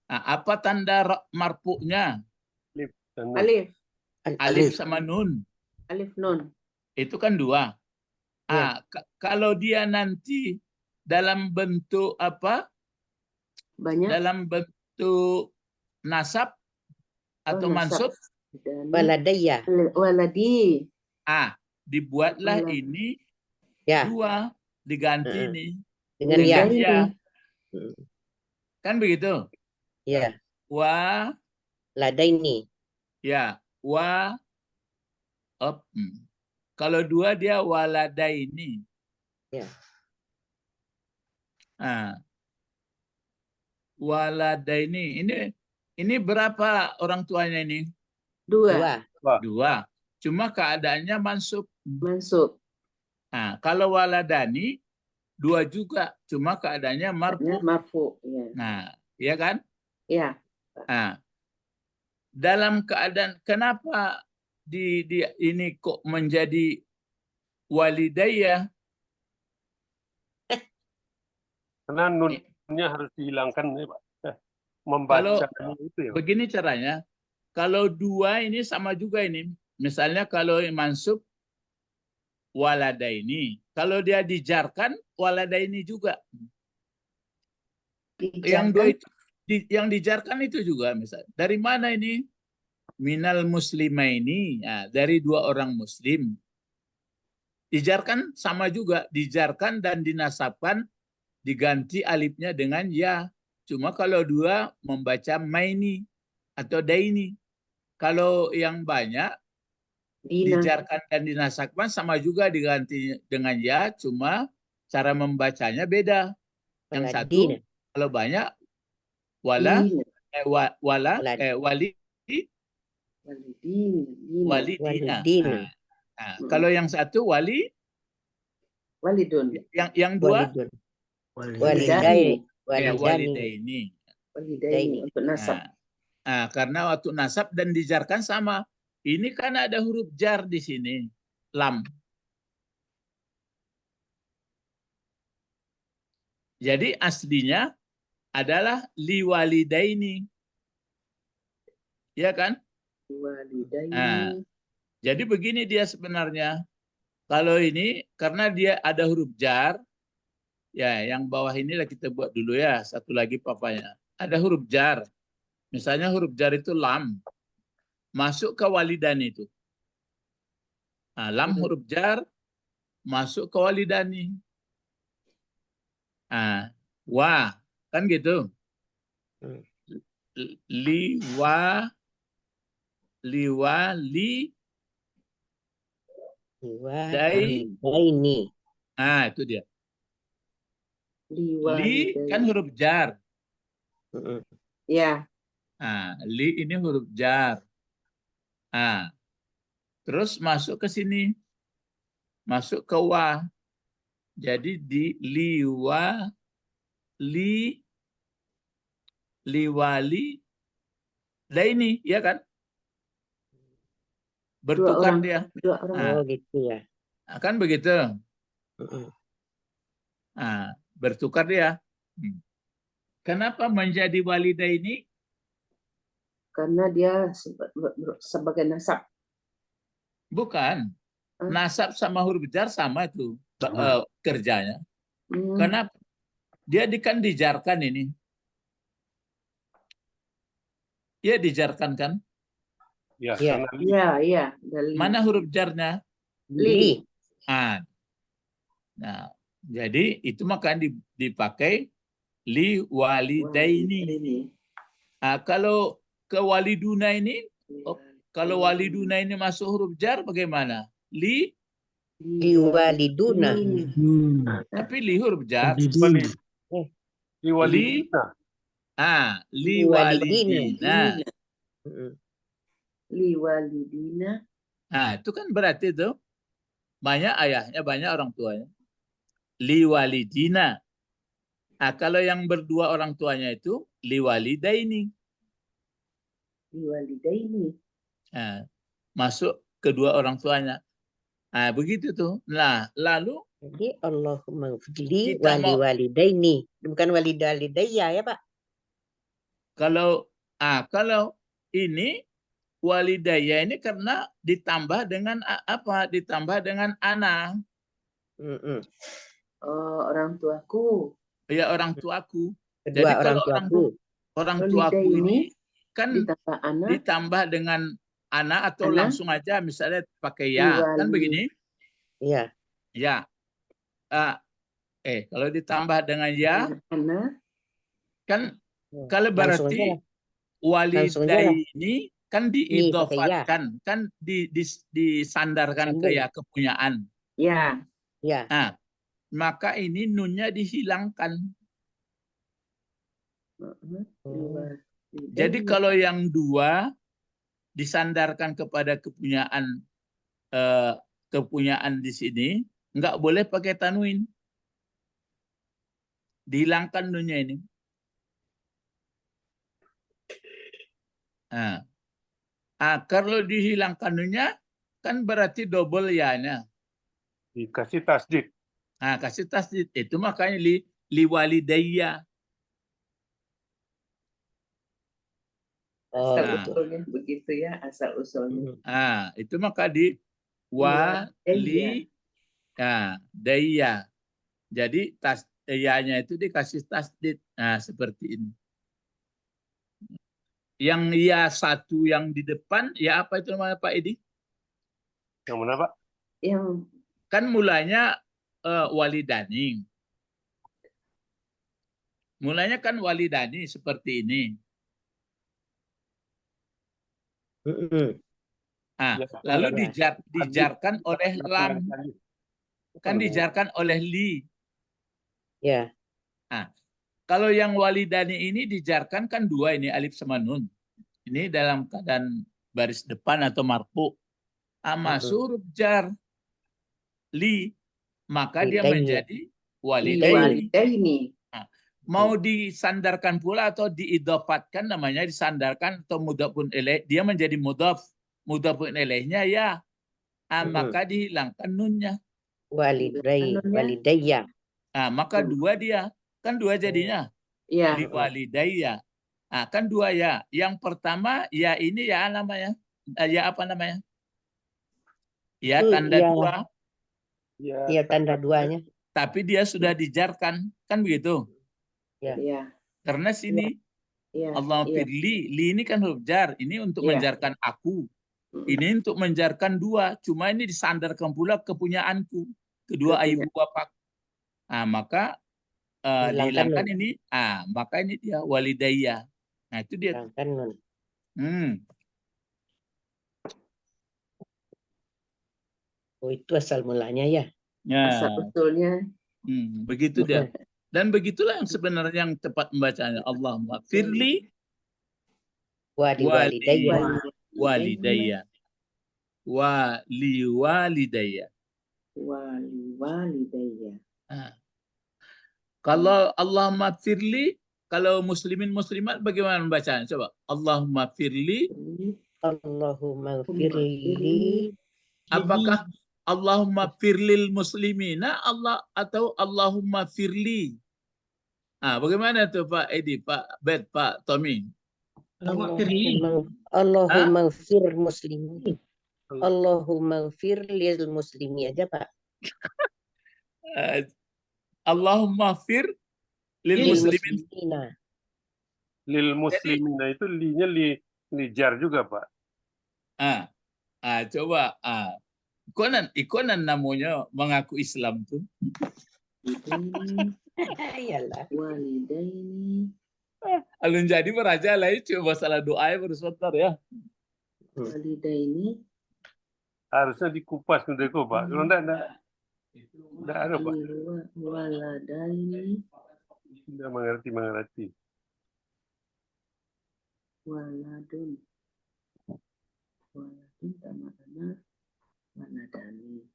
Speaker 1: Apa tanda marfu'nya?
Speaker 2: Alif.
Speaker 1: Alif sama nun.
Speaker 2: Alif nun.
Speaker 1: Itu kan dua.
Speaker 3: Ya.
Speaker 1: Kalau dia nanti dalam bentuk apa?
Speaker 2: Banyak.
Speaker 1: Dalam bentuk nasab atau mansub.
Speaker 3: Waladayah.
Speaker 2: Waladi.
Speaker 1: Dibuatlah ini
Speaker 3: Ya.
Speaker 1: dua, diganti ini
Speaker 3: Dengan ya.
Speaker 1: ya. Kan begitu?
Speaker 3: Ya.
Speaker 1: Wa
Speaker 3: Ladaini.
Speaker 1: ya, kalau dua dia waladaini.
Speaker 3: Ya.
Speaker 1: Waladaini. Ini berapa orang tuanya ini?
Speaker 2: Dua.
Speaker 1: Dua. Cuma keadaannya mansub.
Speaker 2: Mansub.
Speaker 1: Kalau waladani dua juga, cuma keadaannya marfu.
Speaker 2: Marfu.
Speaker 1: Ya kan?
Speaker 2: Ya.
Speaker 1: Dalam keadaan kenapa ini kok menjadi walidayah?
Speaker 5: Karena nunnya harus dihilangkan ya, Pak. Membaca itu ya.
Speaker 1: Begini caranya. Kalau dua ini sama juga ini. Misalnya kalau mansub waladaini. Kalau dia dijarkan waladaini juga. Yang dua itu yang dijarkan itu juga misal. Dari mana ini? Minal muslimaini. Dari dua orang muslim. Dijarkan sama juga. Dijarkan dan dinasabkan diganti alifnya dengan ya. Cuma kalau dua membaca maini atau daini. Kalau yang banyak dijarkan dan dinasabkan sama juga diganti dengan ya. Cuma cara membacanya beda. Yang satu kalau banyak walidina. Kalau yang satu
Speaker 2: walidun.
Speaker 1: Yang dua
Speaker 3: walidaini.
Speaker 1: walidaini.
Speaker 2: Untuk nasab.
Speaker 1: Karena waktu nasab dan dijarkan sama. Ini kan ada huruf jar di sini. Lam. Jadi aslinya adalah liwalidaini. Ya kan?
Speaker 2: Liwalidaini.
Speaker 1: Jadi begini dia sebenarnya. Kalau ini karena dia ada huruf jar. Ya, yang bawah inilah kita buat dulu ya. Satu lagi papanya. Ada huruf jar. Misalnya huruf jar itu lam. Masuk ke walidani itu. Lam huruf jar masuk ke walidani. Wa kan gitu. Liwali
Speaker 3: Liwalidaini.
Speaker 1: Ah, itu dia. Li kan
Speaker 2: Liwalidaini.
Speaker 1: huruf jar.
Speaker 3: Mm-mm.
Speaker 2: Ya.
Speaker 1: Ah, li ini huruf jar. Ah, terus masuk ke sini. Masuk ke wa. Jadi di liwali daini, ya kan? Bertukar dia.
Speaker 2: Dua orang.
Speaker 1: Ah,
Speaker 3: Oh gitu ya.
Speaker 1: kan begitu.
Speaker 3: Mm-mm.
Speaker 1: Ah, bertukar dia. Kenapa menjadi walidaini?
Speaker 2: Karena dia sebagai nasab.
Speaker 1: Bukan. Nasab sama huruf jar sama itu kerjanya. Kenapa? Dia kan dijarkan ini. Ya dijarkan kan?
Speaker 5: Ya,
Speaker 3: Iya.
Speaker 5: karena
Speaker 2: Iya.
Speaker 1: Mana huruf jarnya?
Speaker 3: Li.
Speaker 1: Nah, jadi itu makanya dipakai li walidaini. Kalau ke waliduna ini, kalau waliduna ini masuk huruf jar bagaimana?
Speaker 3: Liwaliduna.
Speaker 1: Tapi li huruf jar.
Speaker 5: Liwalidina.
Speaker 1: Liwalidina.
Speaker 3: Mm-mm.
Speaker 2: Liwalidina.
Speaker 1: Nah, itu kan berarti itu banyak ayahnya, banyak orang tuanya. Liwalidina. Nah, kalau yang berdua orang tuanya itu liwalidaini.
Speaker 2: Liwalidaini.
Speaker 1: Nah, masuk kedua orang tuanya. Nah, begitu tuh. Nah, lalu
Speaker 3: Jadi Allahumma fili
Speaker 1: kita
Speaker 3: wali
Speaker 1: mau
Speaker 3: walidaini. Bukan walidayya ya Pak?
Speaker 1: kalau ini walidayya ini karena ditambah dengan apa? Ditambah dengan ana.
Speaker 3: Mm-mm.
Speaker 2: Oh, orang tuaku.
Speaker 1: Ya, orang tuaku.
Speaker 3: Kedua
Speaker 1: Jadi
Speaker 3: orang
Speaker 1: kalau
Speaker 3: tuaku.
Speaker 1: orang tuaku ini kan
Speaker 2: ditambah anak.
Speaker 1: ditambah dengan ana atau
Speaker 2: Ana.
Speaker 1: langsung aja misalnya pakai ya. Kan begini?
Speaker 3: Iya.
Speaker 1: Ya. Kalau ditambah dengan ya,
Speaker 2: Ana.
Speaker 1: kan kalau
Speaker 3: Langsung aja
Speaker 1: berarti
Speaker 3: lah. Langsung aja lah.
Speaker 1: walidaini kan
Speaker 3: Nih, pakai ya.
Speaker 1: diidofatkan, kan disandarkan ke ya kepunyaan.
Speaker 2: Ya.
Speaker 3: Ya.
Speaker 1: Nah, maka ini nunnya dihilangkan. Jadi kalau yang dua disandarkan kepada kepunyaan di sini, nggak boleh pakai tanwin. Dihilangkan nunnya ini. Nah, kalau dihilangkan nunnya, kan berarti double ya-nya.
Speaker 5: Dikasih tasdid.
Speaker 1: Nah, kasih tasdid. Itu makanya liwalidayya.
Speaker 2: Asal
Speaker 3: Oh,
Speaker 2: usulnya begitu ya, asal usulnya.
Speaker 1: Itu maka di dayya. Jadi ya-nya itu dikasih tasdid. Nah, seperti ini. Yang ya satu yang di depan, ya apa itu namanya Pak Edi?
Speaker 5: Yang mana Pak?
Speaker 2: Yang
Speaker 1: kan mulanya walidani. Mulanya kan walidani seperti ini. Lalu dijarkan oleh lam. Kan dijarkan oleh li.
Speaker 3: Ya.
Speaker 1: Kalau yang walidani ini dijarkan kan dua ini, alif sama nun. Ini dalam keadaan baris depan atau marfu. Masuk huruf jar li, maka dia menjadi walidaini. Mau disandarkan pula atau diidofatkan, namanya disandarkan atau mudhafun ilaih, dia menjadi mudhafun ilaihnya ya. Maka dihilangkan nunnya.
Speaker 3: Walidayya.
Speaker 1: Maka dua dia, kan dua jadinya. Liwalidayya. Kan dua ya. Yang pertama ya ini ya namanya. Ya apa namanya? Ya tanda dua.
Speaker 3: Iya tanda duanya.
Speaker 1: Tapi dia sudah dijarkan, kan begitu?
Speaker 2: Ya.
Speaker 1: Karena sini Allah firli, li ini kan huruf jar, ini untuk menjarkan aku. Ini untuk menjarkan dua, cuma ini disandarkan pula kepunyaanku, kedua ibu bapak. Maka dihilangkan ini, maka ini dia walidayya. Nah itu dia.
Speaker 3: Hilangkan. Oh, itu asal mulanya ya.
Speaker 2: Asal
Speaker 1: Ya,
Speaker 2: usulnya.
Speaker 1: begitu dia. Dan begitulah yang sebenarnya yang tepat membacanya. Allahumma firli
Speaker 3: Wali
Speaker 1: wali
Speaker 3: walidayya.
Speaker 1: walidayya wali walidayya.
Speaker 2: Walidayya.
Speaker 1: Nah, kalau Allahumma firli, kalau muslimin muslimat bagaimana membacanya? Coba. Allahumma firli.
Speaker 3: Allahumma firli.
Speaker 1: Apakah Allahumma firlil muslimina Allah atau Allahumma firli? Bagaimana tuh Pak Edi, Pak Bet, Pak Tommy?
Speaker 3: Allahumma fir muslimin. Allahumma fir lil muslimi aja, Pak.
Speaker 1: Allahumma fir lil muslimin.
Speaker 3: muslimina.
Speaker 5: Lil muslimina itu linya li jar juga, Pak.
Speaker 1: Coba. Ikonan namanya mengaku Islam tuh.
Speaker 3: Iyalah.
Speaker 2: Walidaini.
Speaker 1: Alun jadi meraja lain coba salah doa baru sebentar ya.
Speaker 2: Walidaini.
Speaker 5: Harusnya dikupas dulu, Pak. Kalau enggak ada, Pak.
Speaker 2: Waladaini.
Speaker 5: Tidak mengerti.
Speaker 2: Waladun sama anak. Waladani.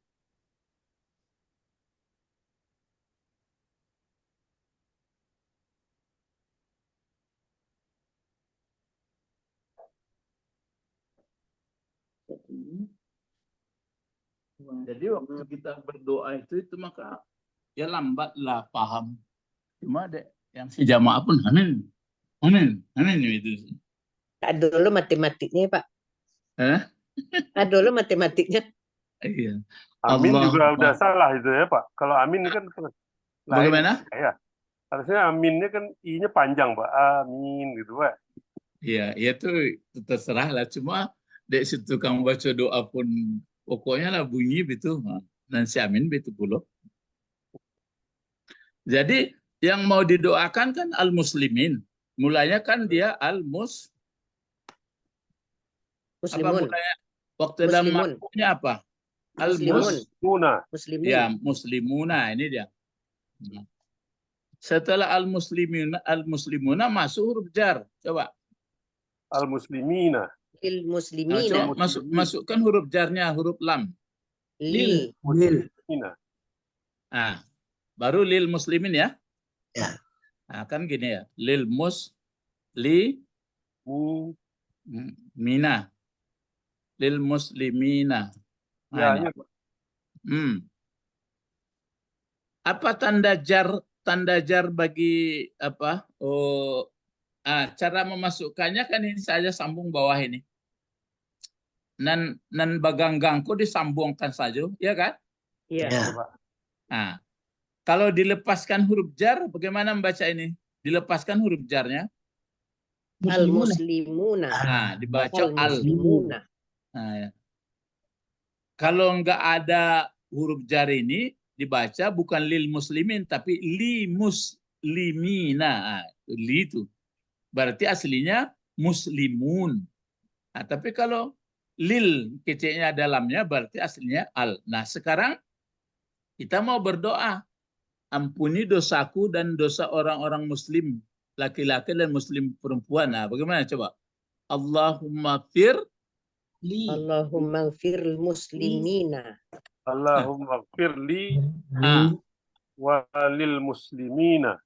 Speaker 1: Jadi waktu kita berdoa itu maka ya lambatlah paham. Cuma yang si jamaah pun amin itu.
Speaker 3: Tak dulu matematiknya, Pak. Tak dulu matematiknya.
Speaker 1: Iya.
Speaker 5: Amin
Speaker 1: Allah
Speaker 5: juga udah salah itu ya, Pak. Kalau amin kan
Speaker 1: bagaimana?
Speaker 5: Ya. Harusnya aminnya kan i-nya panjang, Pak. Amin gitu, Pak.
Speaker 1: Iya, itu terserah lah. Cuma dari situ kamu baca doa pun pokoknya lah bunyi begitu. Dan si amin begitu pula. Jadi yang mau didoakan kan al-muslimin. Mulanya kan dia
Speaker 3: Muslimun.
Speaker 1: Apa mulanya? Waktu dalam makhluknya apa?
Speaker 3: Muslimun.
Speaker 1: Ya, muslimuna ini dia. Setelah al-muslimuna masuk huruf jar. Coba.
Speaker 5: Al-muslimina.
Speaker 3: Lil muslimina.
Speaker 1: Coba masukkan huruf jarnya, huruf lam.
Speaker 3: Lil.
Speaker 5: Muslimina.
Speaker 1: Baru lil muslimin ya.
Speaker 3: Ya.
Speaker 1: Kan gini ya. Lil muslimina. Lil muslimina.
Speaker 5: Ya.
Speaker 1: Apa tanda jar bagi apa? Cara memasukkannya kan ini saja sambung bawah ini. Nan baganggangku disambungkan saja, ya kan?
Speaker 3: Iya.
Speaker 1: Kalau dilepaskan huruf jar, bagaimana membaca ini? Dilepaskan huruf jarnya?
Speaker 3: Al-muslimuna.
Speaker 1: Dibaca
Speaker 3: al-muslimuna.
Speaker 1: Ya. Kalau enggak ada huruf jar ini, dibaca bukan lil muslimin, tapi li muslimina. Li itu. Berarti aslinya muslimun. Tapi kalau lil kecilnya dalamnya, berarti aslinya al. Nah, sekarang kita mau berdoa. Ampuni dosaku dan dosa orang-orang muslim laki-laki dan muslim perempuan. Bagaimana coba? Allahumma fir
Speaker 3: muslimina.
Speaker 5: Allahumma firli walil muslimina.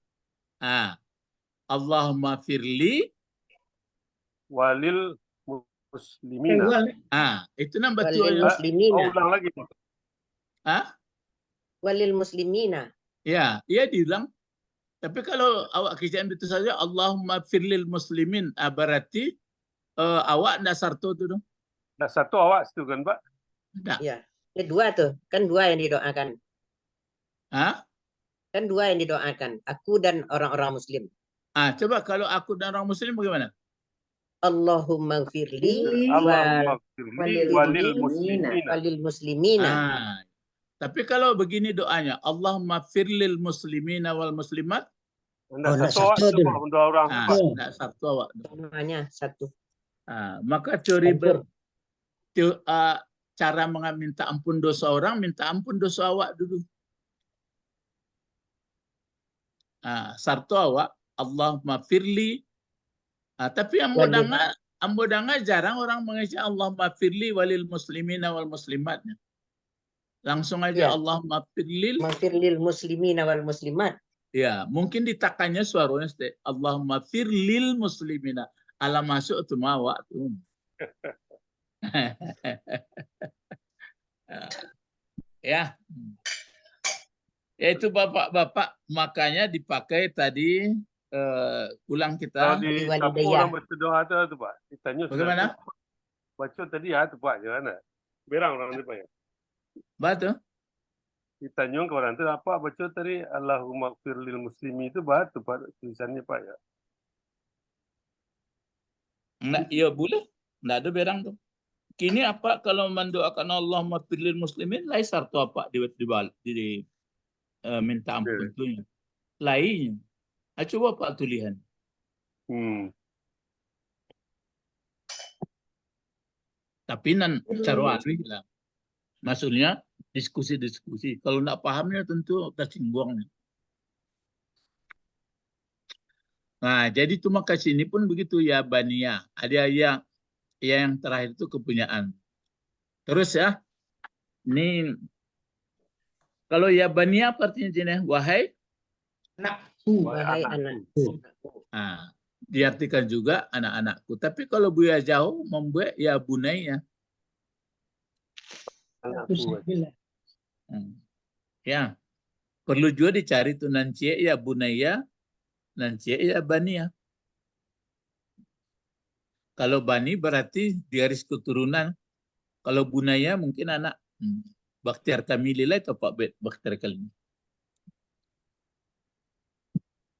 Speaker 1: Allahumma firli
Speaker 5: walil muslimina.
Speaker 1: Itu nambah
Speaker 3: walil muslimina.
Speaker 5: Ulang lagi.
Speaker 3: Walil muslimina.
Speaker 1: Ya, diulang. Tapi kalau awak kerjaan itu saja, Allahumma firlil muslimin, berarti awak tidak sarto itu dong.
Speaker 5: Tidak satu awak itu kan, Pak?
Speaker 1: Tidak.
Speaker 3: Ya, dua tuh, kan dua yang didoakan. Kan dua yang didoakan, aku dan orang-orang muslim.
Speaker 1: Coba kalau aku dan orang muslim bagaimana?
Speaker 3: Allahumma firli
Speaker 5: walil
Speaker 3: muslimina.
Speaker 1: Tapi kalau begini doanya, Allahumma firlil muslimina wal muslimat.
Speaker 5: Tidak satu orang.
Speaker 1: Tidak satu awak.
Speaker 3: Namanya satu.
Speaker 1: Maka cara minta ampun dosa orang, minta ampun dosa awak dulu. Sarto awak, Allahumma firli. Tapi ambodanga jarang orang mengucap Allahumma firli walil muslimina wal muslimatnya. Langsung aja
Speaker 3: Ya.
Speaker 1: Allahumma firlil.
Speaker 3: Maghfir lil muslimina wal muslimat.
Speaker 1: Ya, mungkin ditakannya suaranya Allahumma firlil muslimina. Ala masuk tu mawak tu. Ya. Yaitu bapak-bapak, makanya dipakai tadi ulang
Speaker 5: Kalau
Speaker 1: kita.
Speaker 5: di
Speaker 3: Walidayah.
Speaker 5: kampung orang baca doa tu Pak. Ditanya
Speaker 1: Bagaimana?
Speaker 5: Baca tadi ya tu Pak, gimana? Berang orang ni Pak ya.
Speaker 1: Batu.
Speaker 5: Ditanya ke orang tu apa baca tadi Allahumma ighfir lil muslimi itu batu Pak tulisannya Pak ya.
Speaker 1: Enggak, ya boleh. Enggak ada berang tu. Kini apa kalau mendoakan Allahumma firlil muslimin, lain sarto apa di minta ampun tu. Lainnya. Coba Pak tulihan. Tapi nan cara lah. Maksudnya diskusi-diskusi. Kalau enggak pahamnya tentu tersinggung. Nah, jadi tuh maka sini pun begitu ya Bania. Ada yang terakhir itu kepunyaan. Terus ya, ini kalau ya Bania artinya jenis wahai
Speaker 4: Anakku.
Speaker 3: Wahai anakku.
Speaker 1: Diartikan juga anak-anakku. Tapi kalau Buya jauh membuat ya bunaya. Ya, perlu juga dicari tuh nancie ya bunaya, nancie ya bania. Kalau bani berarti garis keturunan. Kalau bunaya mungkin anak. Bakhtiar Kamililah itu Pak Bakhtiar Kamil.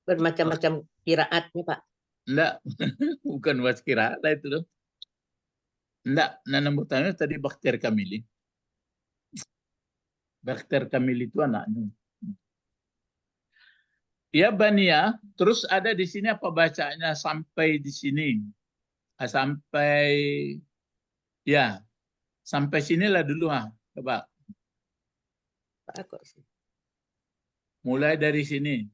Speaker 3: Bermacam-macam kiraatnya Pak.
Speaker 1: Enggak, bukan was kiraat lah itu loh. Enggak, nama pertama tadi Bakhtiar Kamili. Bakhtiar Kamil itu anaknya. Ya Bania, terus ada di sini apa bacanya sampai di sini? Sampai ya, sampai sinilah dulu coba. Mulai dari sini.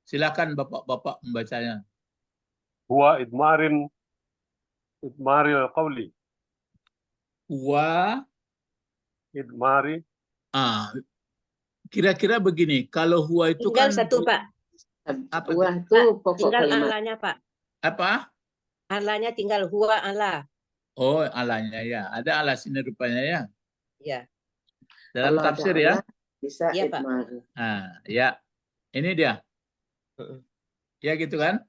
Speaker 1: Silakan Bapak-bapak membacanya.
Speaker 5: Huwa idmaril qawli.
Speaker 1: Wa
Speaker 5: Idmari.
Speaker 1: Kira-kira begini, kalau huwa itu
Speaker 3: Tinggal
Speaker 1: kan
Speaker 3: satu Pak.
Speaker 2: Huwa itu pokok
Speaker 3: Tinggal
Speaker 2: kalimat.
Speaker 3: alanya Pak.
Speaker 1: apa?
Speaker 3: Alanya tinggal huwa ala.
Speaker 1: Oh, alanya ya. Ada ala sini rupanya ya.
Speaker 3: Ya.
Speaker 1: Dalam
Speaker 2: Kalau ada
Speaker 1: tafsir ya.
Speaker 2: Allah, bisa
Speaker 3: Iya, Pak.
Speaker 2: idmari.
Speaker 1: Ya. Ini dia. Ya gitu kan?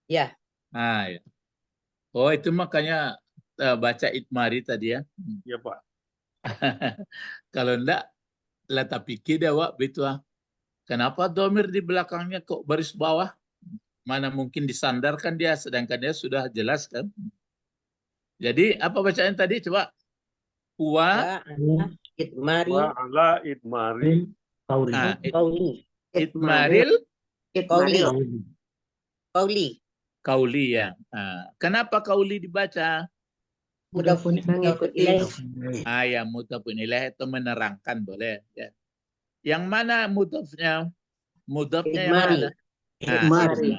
Speaker 3: Ya.
Speaker 1: Ya. Oh, itu makanya baca itmari tadi ya.
Speaker 5: Ya Pak.
Speaker 1: Kalau enggak, lah tapi kita wak betul. Kenapa domir di belakangnya kok baris bawah? Mana mungkin disandarkan dia, sedangkan dia sudah jelas kan? Jadi apa bacaan tadi coba?
Speaker 3: Wa ala idmari.
Speaker 5: Wa ala idmari.
Speaker 3: Qauli.
Speaker 1: Itmaril kauli ya. Kenapa kauli dibaca?
Speaker 3: Mudafun
Speaker 2: Mengikuti.
Speaker 3: ilaih.
Speaker 1: Ya mudhafun ilaih itu menerangkan boleh. Ya. Yang mana mudhafnya? Mudhafnya yang
Speaker 3: Idmari.
Speaker 1: mana?
Speaker 2: Idmari.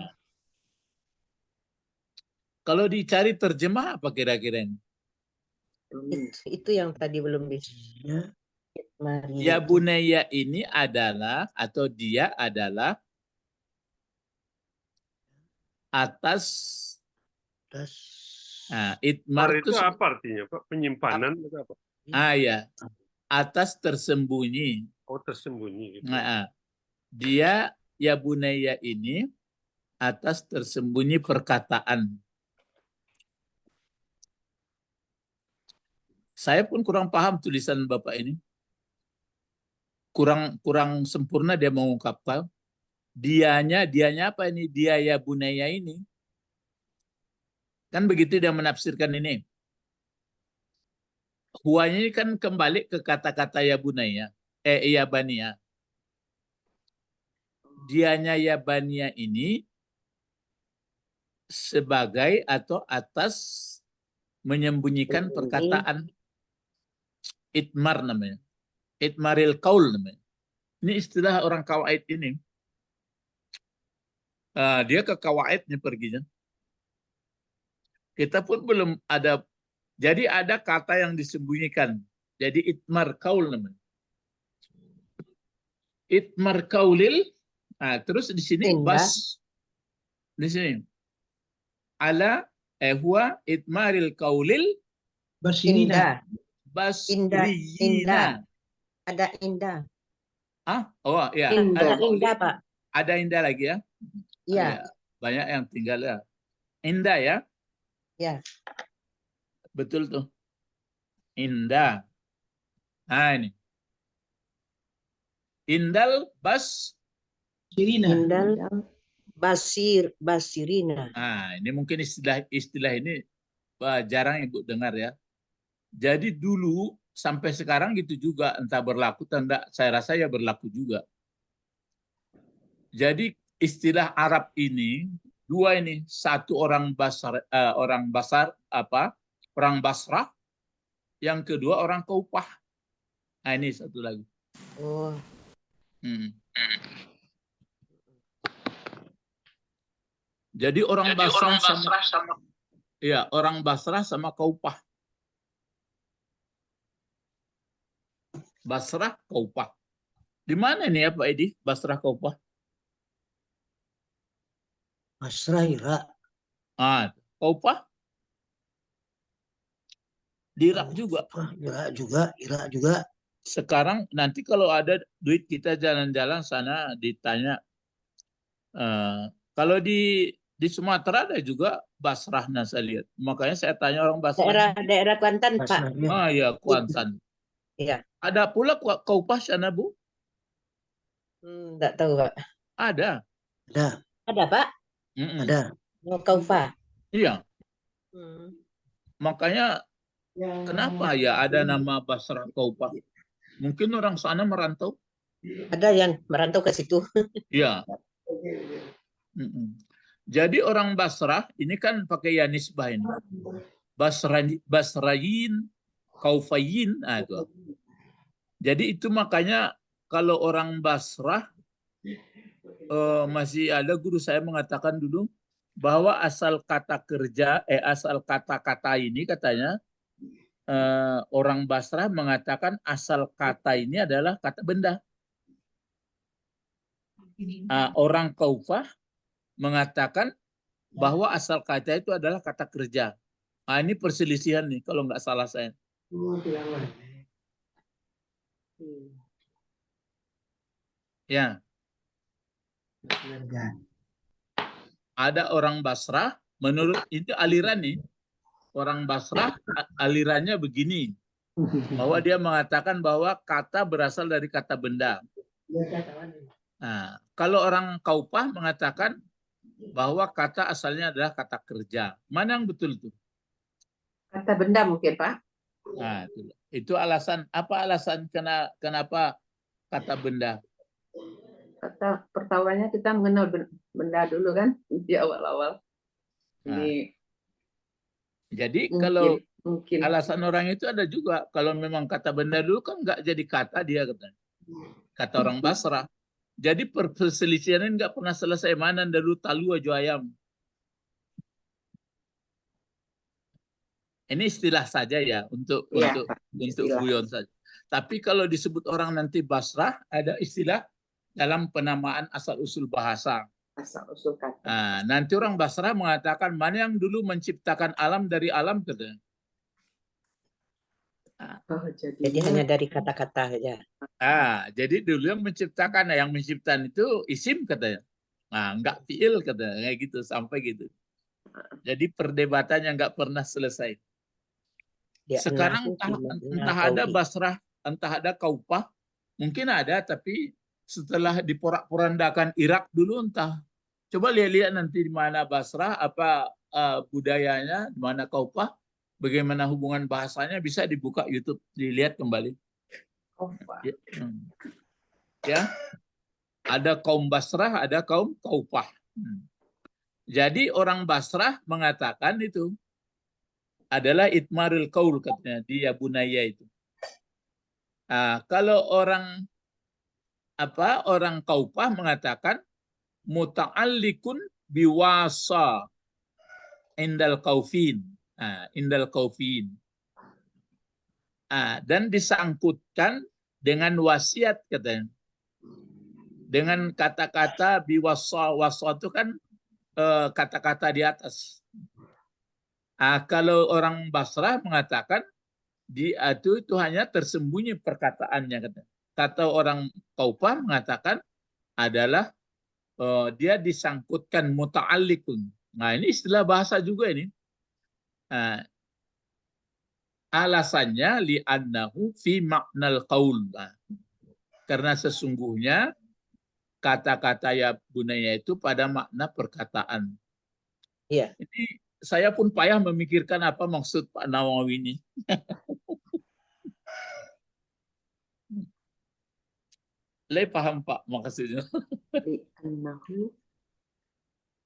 Speaker 1: Kalau dicari terjemah apa kira-kira ini?
Speaker 3: Itu yang tadi belum bisa. Idmari.
Speaker 1: Ya bunaya ini adalah atau dia adalah atas itmar
Speaker 5: Itu apa artinya Pak? Penyimpanan atau apa?
Speaker 1: Ya. Atas tersembunyi.
Speaker 5: Oh, tersembunyi gitu.
Speaker 1: Dia ya bunaya ini atas tersembunyi perkataan. Saya pun kurang paham tulisan Bapak ini. Kurang sempurna dia mengungkapkan. Dianya apa ini? Dia ya bunaya ini. Kan begitu dia menafsirkan ini. Huanya ini kan kembali ke kata-kata ya bunaya. Ya bania. Dianya ya bania ini sebagai atau atas menyembunyikan
Speaker 3: Ini.
Speaker 1: perkataan. Itmar namanya. Itmaril qaul namanya. Ini istilah orang kawaid ini. Dia ke kawaidnya perginya. Kita pun belum ada. Jadi ada kata yang disembunyikan. Jadi itmar qaul namanya. Itmar qaulil. Terus di sini
Speaker 3: Indah.
Speaker 1: bas. Di sini. Ala huwa itmaril qaulil
Speaker 2: Basirina.
Speaker 3: Indah.
Speaker 1: basriyina.
Speaker 3: Ada indah.
Speaker 1: Oh ya.
Speaker 3: Ada
Speaker 2: Indah.
Speaker 3: indah, Pak.
Speaker 1: Ada indah lagi ya.
Speaker 3: Iya.
Speaker 1: Ya, banyak yang tinggal ya. Indah ya.
Speaker 3: Ya.
Speaker 1: Betul tuh. Indah. Ini. Indal bas.
Speaker 2: Basirina.
Speaker 3: Indal basirina.
Speaker 1: Ini mungkin istilah ini jarang Ibu dengar ya. Jadi dulu sampai sekarang gitu juga, entah berlaku atau enggak, saya rasa ya berlaku juga. Jadi istilah Arab ini dua ini, satu orang Basrah, yang kedua orang Kufah. Ini satu lagi.
Speaker 3: Oh.
Speaker 1: Jadi orang Basrah sama ya, orang Basrah sama Kufah. Basrah, Kufah. Di mana ini ya Pak Edi? Basrah, Kufah.
Speaker 2: Basrah, Irak.
Speaker 1: Kufah di Irak juga.
Speaker 2: Irak juga.
Speaker 1: Sekarang nanti kalau ada duit kita jalan-jalan sana ditanya. Kalau di Sumatera ada juga Basrah, saya lihat. Makanya saya tanya orang Basrah.
Speaker 3: Daerah Kuantan, Pak.
Speaker 1: Ya, Kuantan.
Speaker 3: Iya.
Speaker 1: Ada pula Kufah sana, Bu?
Speaker 3: Enggak tahu, Pak.
Speaker 1: Ada.
Speaker 3: Ada, Pak?
Speaker 2: Ada.
Speaker 3: Kufah.
Speaker 1: Iya. Makanya kenapa ya ada nama Basrah Kufah? Mungkin orang sana merantau.
Speaker 3: Ada yang merantau ke situ.
Speaker 1: Iya. Jadi orang Basrah ini kan pakai ya nisbah ini. Basrayin, Kaufayin. Itu. Jadi itu makanya kalau orang Basrah masih ada guru saya mengatakan dulu bahwa asal kata kerja, asal kata-kata ini katanya orang Basrah mengatakan asal kata ini adalah kata benda. Orang Kufah mengatakan bahwa asal kata itu adalah kata kerja. Ini perselisihan nih kalau nggak salah saya. Ya. Ada orang Basrah, menurut itu aliran nih. Orang Basrah alirannya begini. Bahwa dia mengatakan bahwa kata berasal dari kata benda. Kalau orang Kufah mengatakan bahwa kata asalnya adalah kata kerja. Mana yang betul tuh?
Speaker 2: Kata benda mungkin, Pak.
Speaker 1: Itu alasan apa kenapa kata benda?
Speaker 2: Kata pertamanya kita mengenal benda dulu kan di awal-awal.
Speaker 1: Jadi
Speaker 2: mungkin,
Speaker 1: kalau
Speaker 2: mungkin
Speaker 1: alasan orang itu ada juga, kalau memang kata benda dulu kan nggak jadi kata dia katanya. Kata orang Basrah. Jadi perselisihan ini nggak pernah selesai, mana dulu talu aja ayam. Ini istilah saja ya untuk guyon saja. Tapi kalau disebut orang nanti Basrah, ada istilah dalam penamaan asal usul bahasa.
Speaker 2: asal usul kata.
Speaker 1: Nanti orang Basrah mengatakan mana yang dulu menciptakan alam dari alam katanya.
Speaker 3: Jadi hanya dari kata-kata saja.
Speaker 1: Jadi dulu yang menciptakan itu isim katanya. Enggak fiil katanya, kayak gitu sampai gitu. Jadi perdebatannya nggak pernah selesai. Sekarang entah ada Basrah, entah ada Kufah, mungkin ada, tapi setelah diporak-porandakan Irak dulu entah. Coba lihat nanti di mana Basrah, apa budayanya, di mana Kufah, bagaimana hubungan bahasanya, bisa dibuka YouTube, dilihat kembali. Ya, ada kaum Basrah, ada kaum Kufah. Jadi orang Basrah mengatakan itu adalah itmarul qaul katanya di Ya Bunaya itu. Kalau orang Qaufah mengatakan muta'alliqun biwasa indal qaufin. Indal qaufin. Dan disangkutkan dengan wasiat katanya. Dengan kata-kata biwasa. Wasa itu kan kata-kata di atas. Kalau orang Basrah mengatakan dia itu hanya tersembunyi perkataannya. Kata orang Qaufah mengatakan adalah dia disangkutkan muta'alliqun. Nah, ini istilah bahasa juga ini. Alasannya li'annahu fi maknal qaul. Karena sesungguhnya kata-kata Ya Bunaya itu pada makna perkataan.
Speaker 3: Iya.
Speaker 1: Ini saya pun payah memikirkan apa maksud Pak Nawawi ini. Le paham Pak maksudnya.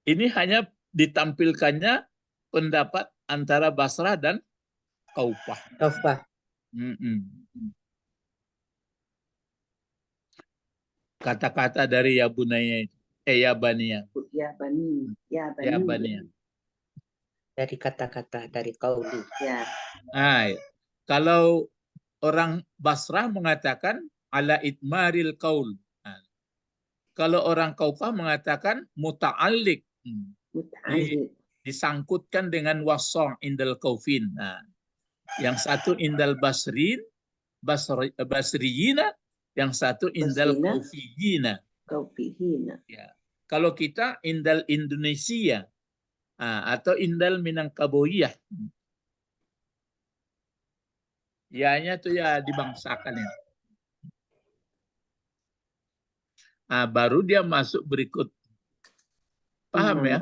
Speaker 1: Ini hanya ditampilkannya pendapat antara Basrah dan Qaufah. Kata-kata dari Ya Bunaya itu. Ya Baniya. Ya Baniya.
Speaker 3: Dari kata-kata dari qauli.
Speaker 2: Ya.
Speaker 1: Kalau orang Basrah mengatakan ala itmaril qaul. Kalau orang Qaufah mengatakan muta'alliq. Disangkutkan dengan wasong indal qaufin. Yang satu indal basriyina, yang satu indal qaufiyina. Ya. Kalau kita indal Indonesia atau indal Minangkabauiyah. Ya-nya tuh ya dibangsakan ya. Baru dia masuk berikut. Paham ya?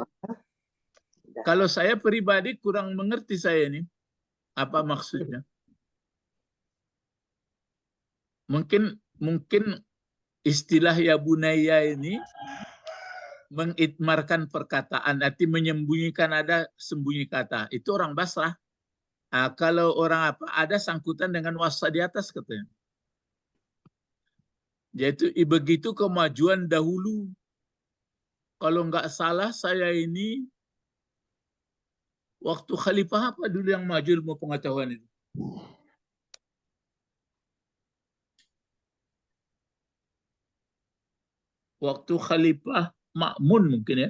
Speaker 1: Kalau saya pribadi kurang mengerti saya ini. Apa maksudnya? Mungkin istilah Ya Bunaya ini mengitmarkan perkataan, arti menyembunyikan ada sembunyi kata. Itu orang Basrah. Kalau orang ada sangkutan dengan wasa di atas katanya. Yaitu begitu kemajuan dahulu. Kalau nggak salah saya ini waktu khalifah apa dulu yang maju ilmu pengetahuan itu? Waktu khalifah Ma'mun mungkin ya.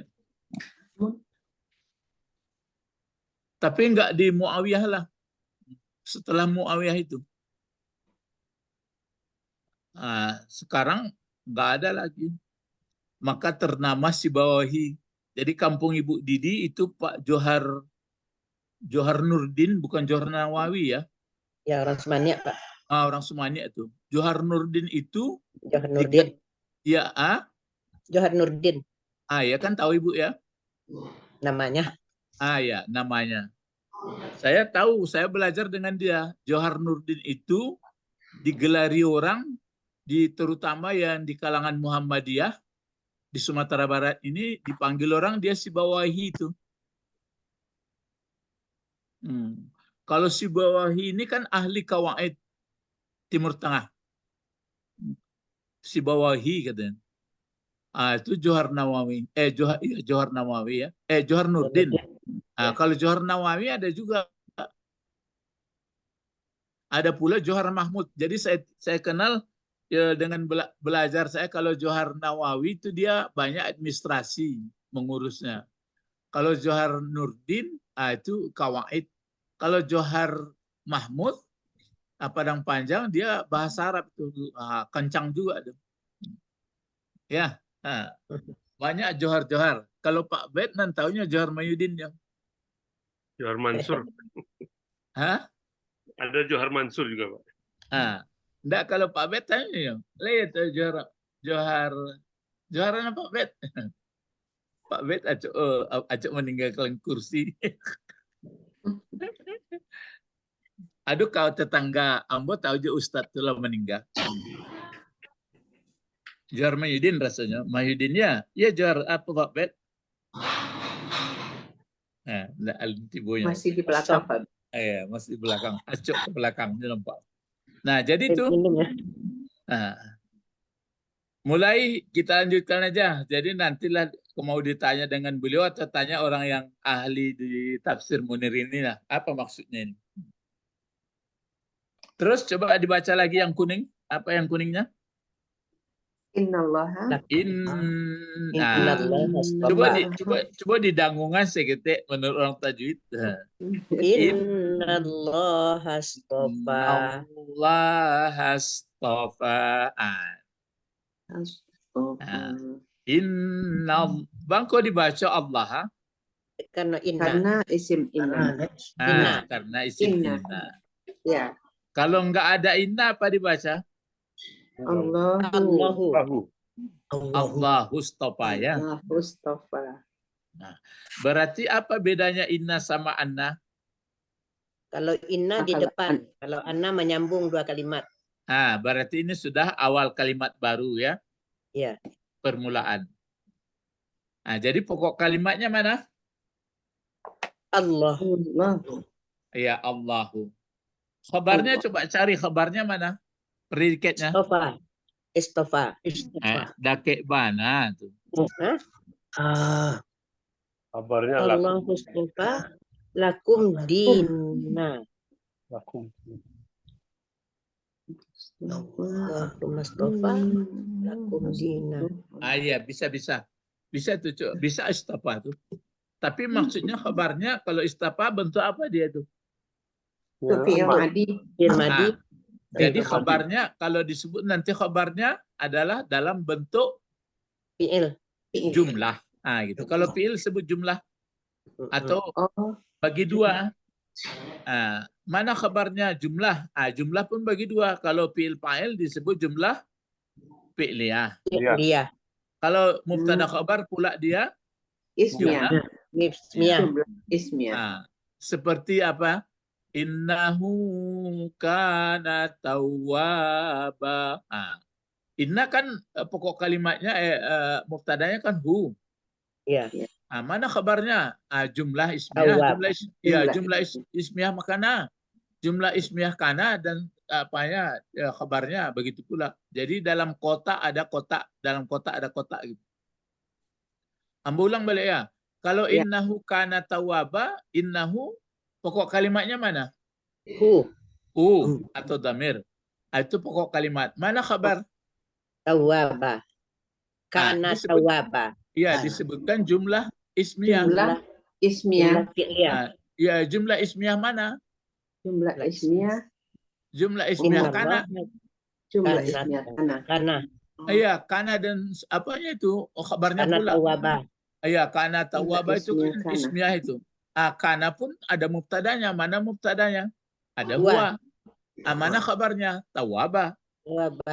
Speaker 1: Tapi nggak di Muawiyah lah. Setelah Muawiyah itu. Sekarang nggak ada lagi. Maka ternama Sibawahi. Jadi kampung Ibu Didi itu Pak Johar Nurdin, bukan Johar Nawawi ya.
Speaker 3: Ya, orang Sumania, Pak.
Speaker 1: Orang Sumania itu. Johar Nurdin itu.
Speaker 3: Johar Nurdin.
Speaker 1: Ya,
Speaker 3: Johar Nurdin.
Speaker 1: Ya kan tahu Ibu ya.
Speaker 3: Namanya.
Speaker 1: Ya, namanya. Saya tahu, saya belajar dengan dia. Johar Nurdin itu digelari orang, terutama yang di kalangan Muhammadiyah, di Sumatera Barat ini dipanggil orang dia Sibawahi itu. Kalau Sibawahi ini kan ahli kawaid Timur Tengah. Sibawahi katanya. Itu Johar Nawawi. Johar Nawawi ya. Johar Nurdin. Kalau Johar Nawawi ada juga. Ada pula Johar Mahmud. Jadi saya kenal ya, dengan belajar saya, kalau Johar Nawawi itu dia banyak administrasi mengurusnya. Kalau Johar Nurdin itu kawaid. Kalau Johar Mahmud Padang Panjang dia bahasa Arab itu kencang juga. Ya. Banyak Johar-Johar. Kalau Pak Bet nanti taunya Johar Mayudin ya.
Speaker 5: Johar Mansur. Ada Johar Mansur juga, Pak.
Speaker 1: Enggak, kalau Pak Bet tanya ya. Lihat Johar apa Pak Bet? Pak Bet acok meninggalkan kursi. Aduh, kau tetangga Ambo tahu aja Ustadz telah meninggal. Johar Mayudin rasanya. Mayudin ya Johar apa Pak Bet?
Speaker 2: Masih di belakang Pak.
Speaker 1: masih di belakang. Acuk ke belakang, ini nampak. Nah, jadi itu.
Speaker 3: Minum ya.
Speaker 1: Nah, mulai kita lanjutkan aja. Jadi nantilah mau ditanya dengan beliau atau tanya orang yang ahli di tafsir Munir ini lah. Apa maksudnya ini? Terus coba dibaca lagi yang kuning. Apa yang kuningnya?
Speaker 2: Innallaha
Speaker 1: Coba didangungan seketik menurut orang tajwid.
Speaker 3: Innallaha astafa.
Speaker 1: Allah astafa. Bang, kok dibaca Allah?
Speaker 3: Karena inna.
Speaker 2: karena isim inna.
Speaker 1: Karena isim
Speaker 2: Inna.
Speaker 1: inna.
Speaker 2: Ya,
Speaker 1: Kalau enggak ada inna apa dibaca?
Speaker 2: Allahu
Speaker 1: Allahu astafa ya.
Speaker 2: Allahu astafa.
Speaker 1: Berarti apa bedanya inna sama anna?
Speaker 3: Kalau inna di
Speaker 2: Kalau
Speaker 3: depan, kalau anna menyambung dua kalimat.
Speaker 1: Berarti ini sudah awal kalimat baru ya.
Speaker 3: Ya.
Speaker 1: Permulaan. Jadi pokok kalimatnya mana?
Speaker 3: Allah.
Speaker 1: Ya, Allahu. Khabarnya coba cari khabarnya mana? Predikatnya.
Speaker 3: Istofa.
Speaker 1: Dakek mana tuh?
Speaker 5: Kabarnya
Speaker 3: Allah istofa lakum dina.
Speaker 5: lakum.
Speaker 3: Allah istofa lakum dina.
Speaker 1: Iya, bisa. Bisa tuh, bisa istafa tuh. Tapi maksudnya khabarnya kalau istafa bentuk apa dia tuh?
Speaker 2: Fi'il madi.
Speaker 1: Jadi khabarnya kalau disebut nanti khabarnya adalah dalam bentuk
Speaker 3: Fi'il.
Speaker 1: jumlah. Gitu. Kalau fi'il sebut jumlah atau bagi dua. Mana khabarnya jumlah? Jumlah pun bagi dua. Kalau fi'il fa'il disebut jumlah fi'liyah.
Speaker 3: Dia.
Speaker 1: Kalau mubtada khabar pula dia
Speaker 2: Ismiyah.
Speaker 3: Ismiyah.
Speaker 1: Seperti apa? Innahu kana tawwaba. Inna kan pokok kalimatnya mubtadanya kan hu.
Speaker 3: Iya.
Speaker 1: Mana khabarnya? Jumlah ismiyah, jumlah ismiyah makana. Jumlah ismiyah kana dan khabarnya begitu pula. Jadi dalam kotak ada kotak, dalam kotak ada kotak gitu. Ulang balik ya. Kalau innahu kana tawwaba, innahu pokok kalimatnya mana?
Speaker 3: Hu
Speaker 1: atau damir. Itu pokok kalimat. Mana khabar?
Speaker 3: Tawwaba. Kana tawwaba.
Speaker 1: Iya, disebutkan jumlah ismiyah.
Speaker 2: Jumlah ismiyah.
Speaker 1: Jumlah ismiyah mana?
Speaker 2: Jumlah ismiyah.
Speaker 1: Jumlah ismiyah kana.
Speaker 2: Jumlah ismiyah kana.
Speaker 1: Iya, kana dan apanya itu? Khabarnya
Speaker 3: Kana
Speaker 1: pula.
Speaker 3: tawwaba.
Speaker 1: Iya, kana tawwaba itu kan ismiyah itu. Kana pun ada mubtadanya. Mana mubtadanya? Ada huwa. Mana khabarnya? Tawwaba.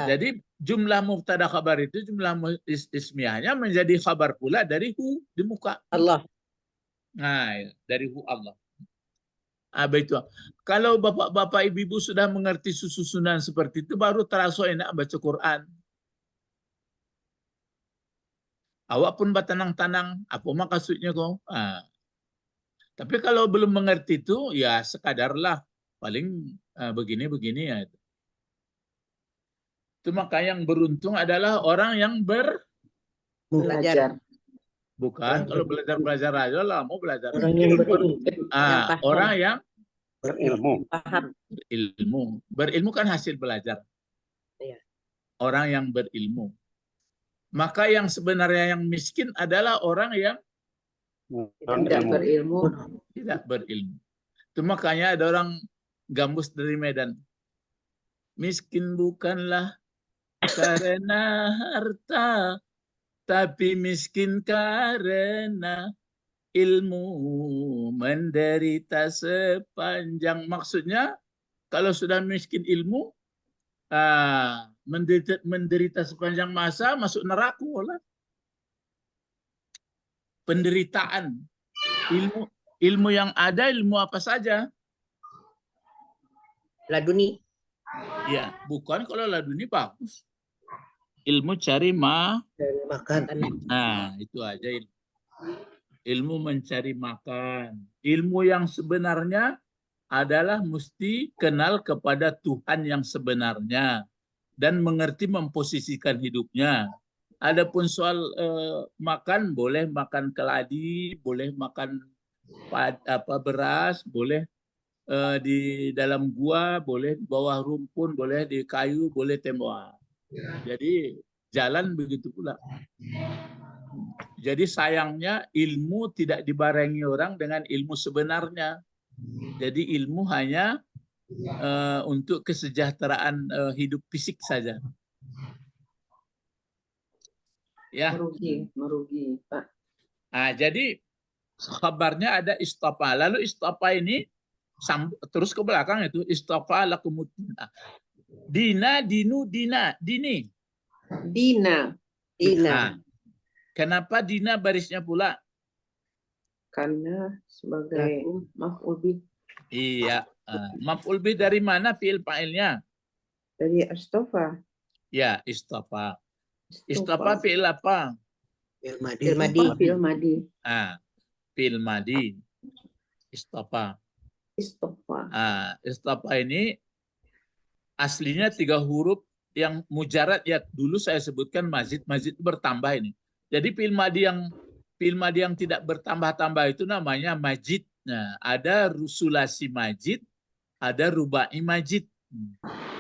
Speaker 1: Jadi jumlah mubtada khabar itu jumlah ismiyahnya menjadi khabar pula dari hu di muka.
Speaker 3: Allah.
Speaker 1: Dari hu Allah. Begitu. Kalau bapak-bapak ibu-ibu sudah mengerti susunan seperti itu baru terasa enak baca Quran. Awak pun batanang-tanang apa maksudnya kau? Tapi kalau belum mengerti itu ya sekadarlah paling begini-begini ya. Itu maka yang beruntung adalah orang yang
Speaker 2: belajar.
Speaker 1: Bukan kalau belajar aja lah mau belajar.
Speaker 3: Orang yang berilmu.
Speaker 1: Orang yang
Speaker 5: berilmu.
Speaker 3: Paham.
Speaker 1: Berilmu kan hasil belajar.
Speaker 3: Iya.
Speaker 1: Orang yang berilmu. Maka yang sebenarnya yang miskin adalah orang yang
Speaker 2: tidak berilmu.
Speaker 1: Tidak berilmu. Itu makanya ada orang gambus dari Medan. Miskin bukanlah karena harta, tapi miskin karena ilmu menderita sepanjang. Maksudnya kalau sudah miskin ilmu, menderita sepanjang masa masuk neraka lah. Penderitaan. Ilmu yang ada, ilmu apa saja?
Speaker 3: Laduni.
Speaker 1: Ya, bukan kalau laduni bagus. Ilmu cari makan. Itu aja ilmu mencari makan. Ilmu yang sebenarnya adalah mesti kenal kepada Tuhan yang sebenarnya dan mengerti memposisikan hidupnya. Adapun soal makan, boleh makan keladi, boleh makan beras, boleh di dalam gua, boleh di bawah rumpun, boleh di kayu, boleh tembok. Jadi jalan begitu pula. Jadi sayangnya ilmu tidak dibarengi orang dengan ilmu sebenarnya. Jadi ilmu hanya untuk kesejahteraan hidup fisik saja. Ya.
Speaker 2: Merugi, Pak.
Speaker 1: Nah, jadi kabarnya ada istafa. Lalu istafa ini terus ke belakang itu istafa lakumuddin. Dina, dinu, dina, dini.
Speaker 2: Dina,
Speaker 1: Nah, kenapa dina barisnya pula?
Speaker 2: karena sebagai maf'ul bih
Speaker 1: Iya. Maf'ul bih dari mana fi'il fa'ilnya?
Speaker 2: dari astafa.
Speaker 1: Ya, istafa. Istafa fi'il apa?
Speaker 3: Fi'il madi.
Speaker 2: Fi'il madi.
Speaker 1: Fi'il madi. Istafa. Istafa ini aslinya 3 huruf yang mujarad, ya dulu saya sebutkan mazid itu bertambah ini. Jadi fi'il madi yang tidak bertambah-tambah itu namanya majid. Nah, ada sulasi majid, ada rubai majid.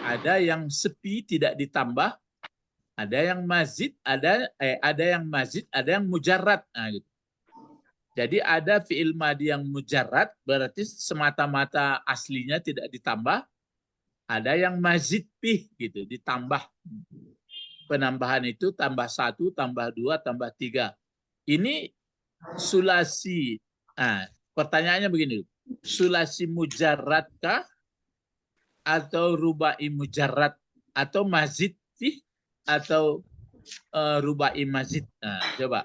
Speaker 1: Ada yang sepi tidak ditambah, ada yang mazid, ada yang mazid, ada yang mujarrad. Nah, gitu. Jadi ada fi'il madi yang mujarrad, berarti semata-mata aslinya tidak ditambah. Ada yang mazid bih gitu, ditambah. Penambahan itu tambah 1, tambah 2, tambah 3. Ini sulasi. Pertanyaannya begini, sulasi mujarradkah atau rubai mujarrad atau mazid fih atau rubai mazid? Coba.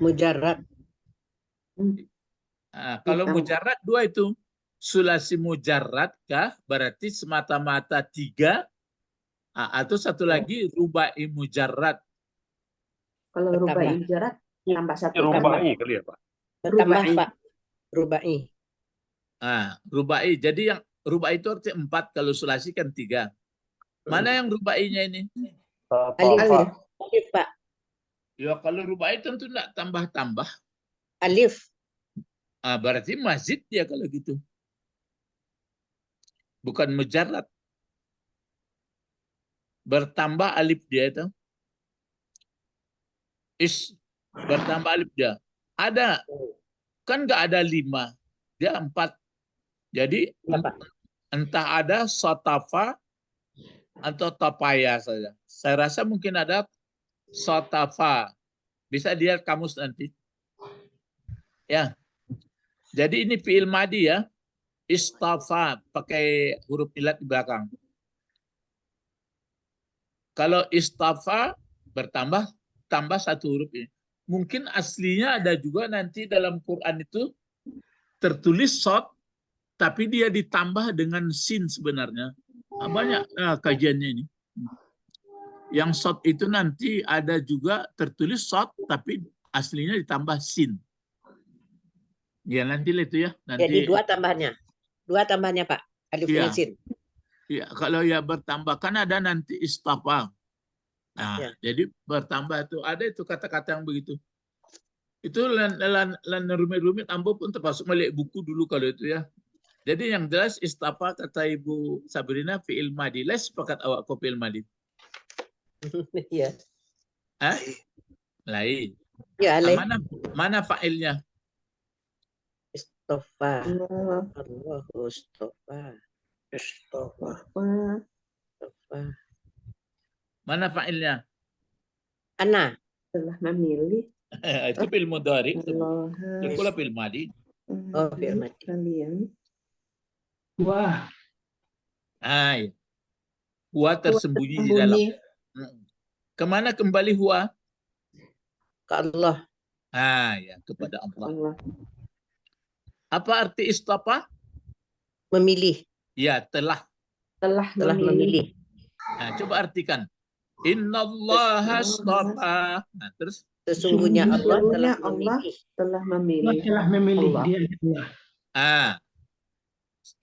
Speaker 3: Mujarrad.
Speaker 1: Kalau mujarrad 2 itu. Sulasi mujarrad kah berarti semata-mata 3, atau satu lagi rubai mujarrad.
Speaker 2: Kalau rubai mujarrad tambah 1.
Speaker 5: Rubai kali ya, Pak?
Speaker 3: Bertambah, Pak. Rubai.
Speaker 1: Rubai. Jadi yang rubai itu artinya 4, kalau sulasi kan 3. Mana yang rubainya ini?
Speaker 3: Alif, Pak.
Speaker 1: Ya kalau rubai tentu tidak tambah-tambah.
Speaker 3: Alif.
Speaker 1: Berarti mazid dia kalau gitu. Bukan mujarrad. Bertambah alif dia itu. Bertambah alif dia. Ada. Kan nggak ada 5. Dia 4. Jadi entah ada sotafa atau tapaya saja. Saya rasa mungkin ada sotafa. Bisa dilihat kamus nanti. Ya. Jadi ini fi'il madi ya. Istafa pakai huruf ilat di belakang. Kalau istafa bertambah tambah 1 huruf ini. Mungkin aslinya ada juga nanti dalam Quran itu tertulis shod, tapi dia ditambah dengan sin sebenarnya. Banyak kajiannya ini. Yang shod itu nanti ada juga tertulis shod, tapi aslinya ditambah sin. Ya nanti itu ya. Nanti.
Speaker 3: Jadi 2 tambahnya. 2 tambahnya, Pak. Alif dengan sin.
Speaker 1: Iya, kalau ya bertambah kan ada nanti istafa. Jadi bertambah itu ada itu kata-kata yang begitu. Itu lan rumit-rumit ambo pun termasuk melihat buku dulu kalau itu ya. Jadi yang jelas istafa kata Ibu Sabrina fi'il madi. Les sepakat awak ko fi'il madi.
Speaker 3: Iya.
Speaker 1: Lain.
Speaker 3: Ya,
Speaker 1: mana fa'ilnya?
Speaker 3: Istafa. Allahu istafa.
Speaker 1: Mana fa'ilnya?
Speaker 3: Ana.
Speaker 2: Telah memilih.
Speaker 1: Itu fi'il mudhari. Itu pula fi'il madi.
Speaker 3: Oh, fi'il madi.
Speaker 2: Kalian.
Speaker 4: Wah.
Speaker 1: Ya. Huwa tersembunyi di dalam. Kemana kembali huwa?
Speaker 3: Ke Allah.
Speaker 1: Ya, kepada Allah. Apa arti istafa?
Speaker 3: Memilih.
Speaker 1: Ya, telah
Speaker 3: memilih.
Speaker 1: Coba artikan. Innallaha astafa. Terus
Speaker 3: Sesungguhnya Allah telah
Speaker 2: Sesungguhnya Allah
Speaker 3: memilih.
Speaker 2: telah
Speaker 4: Allah
Speaker 2: memilih.
Speaker 4: telah memilih
Speaker 2: Allah.
Speaker 4: dia Allah.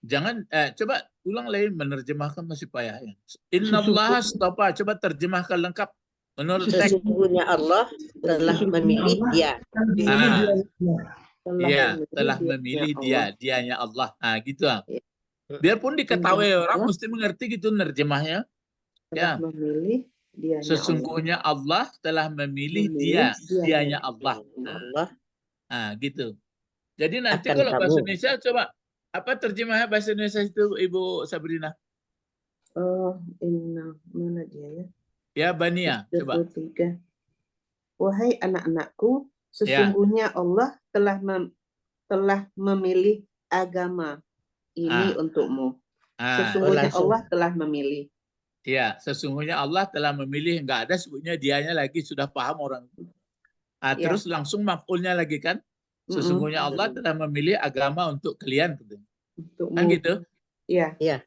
Speaker 1: Jangan coba ulang lagi menerjemahkan masih payah ya. Innallaha astafa, coba terjemahkan lengkap menurut teks.
Speaker 3: Sesungguhnya Allah telah memilih dia.
Speaker 1: Telah memilih dia, dianya Allah. Gitu.
Speaker 2: Ya.
Speaker 1: Biarpun diketahui orang
Speaker 2: Allah
Speaker 1: mesti mengerti gitu nerjemahnya.
Speaker 2: telah
Speaker 1: Ya.
Speaker 2: memilih dianya
Speaker 1: Sesungguhnya Allah telah memilih
Speaker 2: Memilih
Speaker 1: dianya Allah.
Speaker 3: Allah
Speaker 1: Gitu. Jadi nanti
Speaker 3: akan
Speaker 1: kalau bahasa
Speaker 3: kamu.
Speaker 1: Indonesia coba apa terjemahnya bahasa Indonesia itu Ibu Sabrina?
Speaker 2: Inna, mana dia ya?
Speaker 1: Ya Bania, coba.
Speaker 2: 23. Wahai anak-anakku, sesungguhnya Allah telah memilih agama ini untukmu. Sesungguhnya
Speaker 3: langsung.
Speaker 2: Allah telah memilih.
Speaker 1: Ya, sesungguhnya Allah telah memilih, enggak ada sebutnya dianya lagi, sudah paham orang.
Speaker 2: Ya.
Speaker 1: Terus langsung maf'ulnya lagi kan? Sesungguhnya Allah telah memilih agama untuk kalian.
Speaker 2: Untukmu.
Speaker 1: Kan gitu?
Speaker 2: Iya.
Speaker 3: Ya.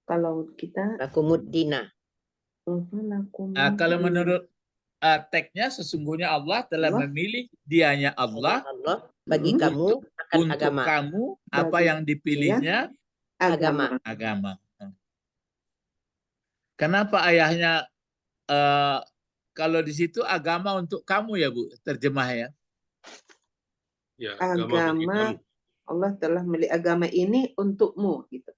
Speaker 2: Kalau kita
Speaker 3: Lakumuddina.
Speaker 1: Kalau menurut teksnya sesungguhnya Allah telah memilih dianya Allah
Speaker 3: Allah bagi kamu akan
Speaker 1: untuk
Speaker 3: agama.
Speaker 1: kamu apa
Speaker 2: Bagi
Speaker 1: yang dipilihnya agama. Kenapa ayahnya kalau di situ agama untuk kamu ya Bu terjemah ya?
Speaker 5: Ya, agama bagi
Speaker 2: agama
Speaker 5: kamu.
Speaker 2: Allah telah memilih agama ini untukmu gitu.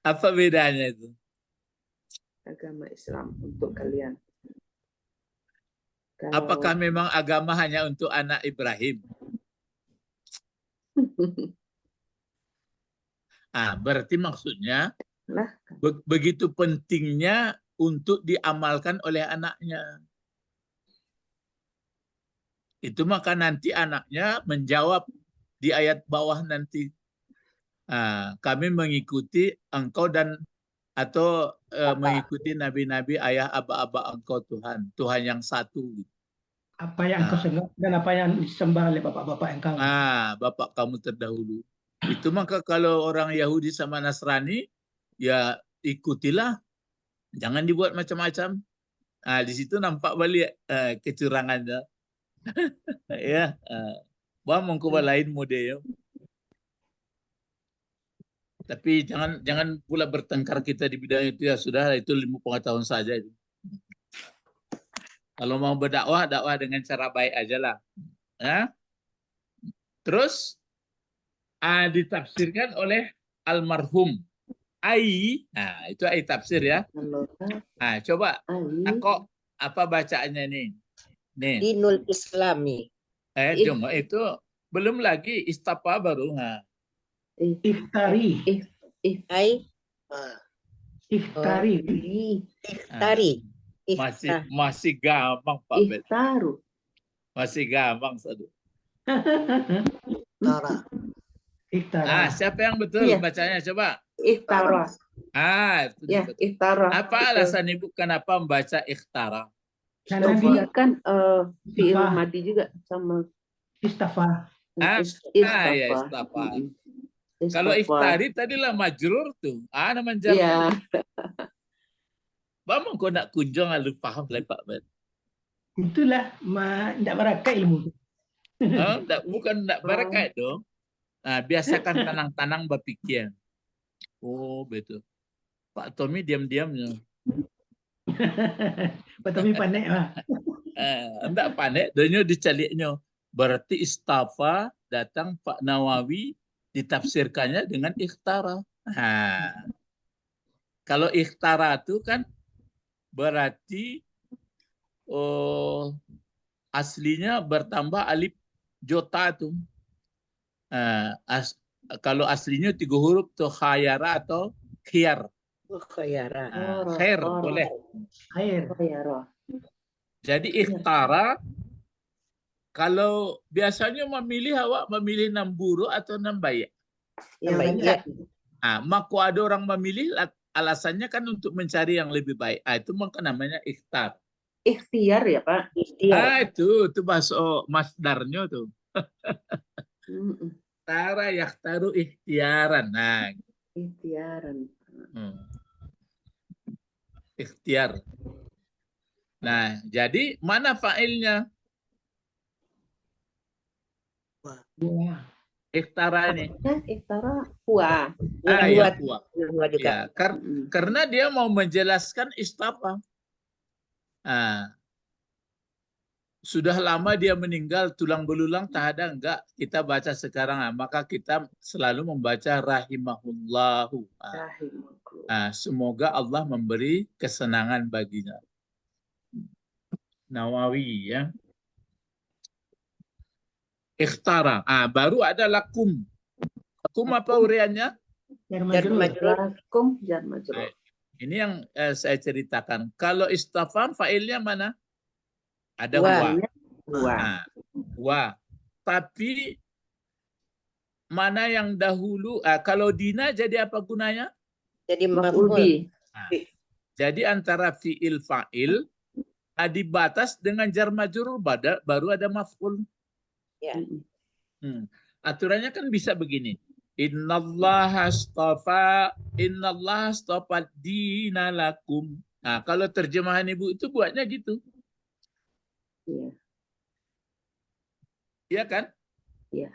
Speaker 1: Apa bedanya itu?
Speaker 2: Agama Islam untuk kalian.
Speaker 1: Apakah memang agama hanya untuk anak Ibrahim? Berarti maksudnya begitu pentingnya untuk diamalkan oleh anaknya. Itu maka nanti anaknya menjawab di ayat bawah nanti. Kami mengikuti engkau dan atau mengikuti nabi-nabi ayah aba-aba engkau Tuhan. Tuhan yang satu.
Speaker 4: Apa yang engkau sembah dan apa yang disembah oleh bapak-bapak engkau.
Speaker 1: Bapak kamu terdahulu. Itu maka kalau orang Yahudi sama Nasrani, ya ikutilah. Jangan dibuat macam-macam. Di situ nampak balik kecurangannya. Ya, mengkuba lain model. Tapi jangan pula bertengkar kita di bidang itu ya sudah itu ilmu pengetahuan saja. Kalau mau berdakwah, dakwah dengan cara baik aja lah. Ya. Terus ditafsirkan oleh almarhum Ai. Itu Ai tafsir ya. Coba kok apa bacaannya nih?
Speaker 3: Dinul Islami.
Speaker 1: Cuma itu belum lagi istafa baru.
Speaker 4: Iftari.
Speaker 3: Iftari.
Speaker 1: Masih gampang Pak Bet. Masih gampang satu.
Speaker 3: Iftara.
Speaker 1: Siapa yang betul bacanya coba?
Speaker 2: Iftara.
Speaker 1: Itu
Speaker 2: Ya, iftara.
Speaker 1: Apa alasan Ibu kenapa membaca ikhtara?
Speaker 4: Karena
Speaker 2: Dia
Speaker 4: dia
Speaker 2: kan fi'il madi juga sama
Speaker 4: istafa.
Speaker 1: Ya istafa. Kalau iftari tadilah majrur tuh. Nama jar.
Speaker 2: Iya.
Speaker 1: Bang kau nak kunjung lu paham lah Pak Bet.
Speaker 4: Itulah tidak berakai ilmu.
Speaker 1: Bukan tidak berakai dong. Biasakan tanang-tanang berpikir. Oh betul. Pak Tommy diam-diamnya.
Speaker 4: Pak Tommy panik lah.
Speaker 1: Enggak panik, donya dicaliknya. Berarti istafa datang Pak Nawawi ditafsirkannya dengan ikhtara. Kalau ikhtara itu kan berarti aslinya bertambah alif jota itu. Kalau aslinya 3 huruf tuh khayara atau khiyar.
Speaker 3: Khayara.
Speaker 1: Khair boleh.
Speaker 4: Khair.
Speaker 1: Jadi ikhtara kalau biasanya awak memilih 6 buruk atau 6 baik.
Speaker 3: Yang baik.
Speaker 1: Maka ada orang memilih alasannya kan untuk mencari yang lebih baik. Itu maka namanya ikhtar.
Speaker 2: Ikhtiar ya Pak.
Speaker 3: Ikhtiar.
Speaker 1: Itu bahasa masdarnya tuh. Tara yakhtaru ikhtiaran.
Speaker 2: Ikhtiaran.
Speaker 1: Ikhtiar. Nah, jadi mana fa'ilnya?
Speaker 4: Wah.
Speaker 1: Iktara ini.
Speaker 2: Iftara huwa.
Speaker 3: Ya,
Speaker 1: Ya,
Speaker 3: buat
Speaker 1: huwa.
Speaker 3: dua juga.
Speaker 1: Ya, karena dia mau menjelaskan istafa. Nah, sudah lama dia meninggal, tulang belulang tak ada, enggak. Kita baca sekarang, maka kita selalu membaca rahimahullahu. Semoga Allah memberi kesenangan baginya. Nawawi ya. Ikhtara. Baru ada lakum. Lakum apa uriannya?
Speaker 4: Jar
Speaker 3: Jar
Speaker 4: majrur.
Speaker 3: majrur.
Speaker 2: Lakum jar majrur.
Speaker 1: Ini yang saya ceritakan. Kalau istafam fa'ilnya mana? Ada
Speaker 3: Wa.
Speaker 1: wa.
Speaker 2: Huwa.
Speaker 1: Wa. Tapi mana yang dahulu? Kalau dina jadi apa gunanya?
Speaker 3: Jadi
Speaker 2: Maf'ul
Speaker 3: maf'ul.
Speaker 2: bi.
Speaker 1: Jadi antara fi'il fa'il dibatas dengan jar majrur baru ada maf'ul.
Speaker 3: Ya.
Speaker 1: Aturannya kan bisa begini. Innallaha astafa dina lakum. Kalau terjemahan Ibu itu buatnya gitu.
Speaker 2: Iya.
Speaker 1: Iya kan?
Speaker 2: Iya.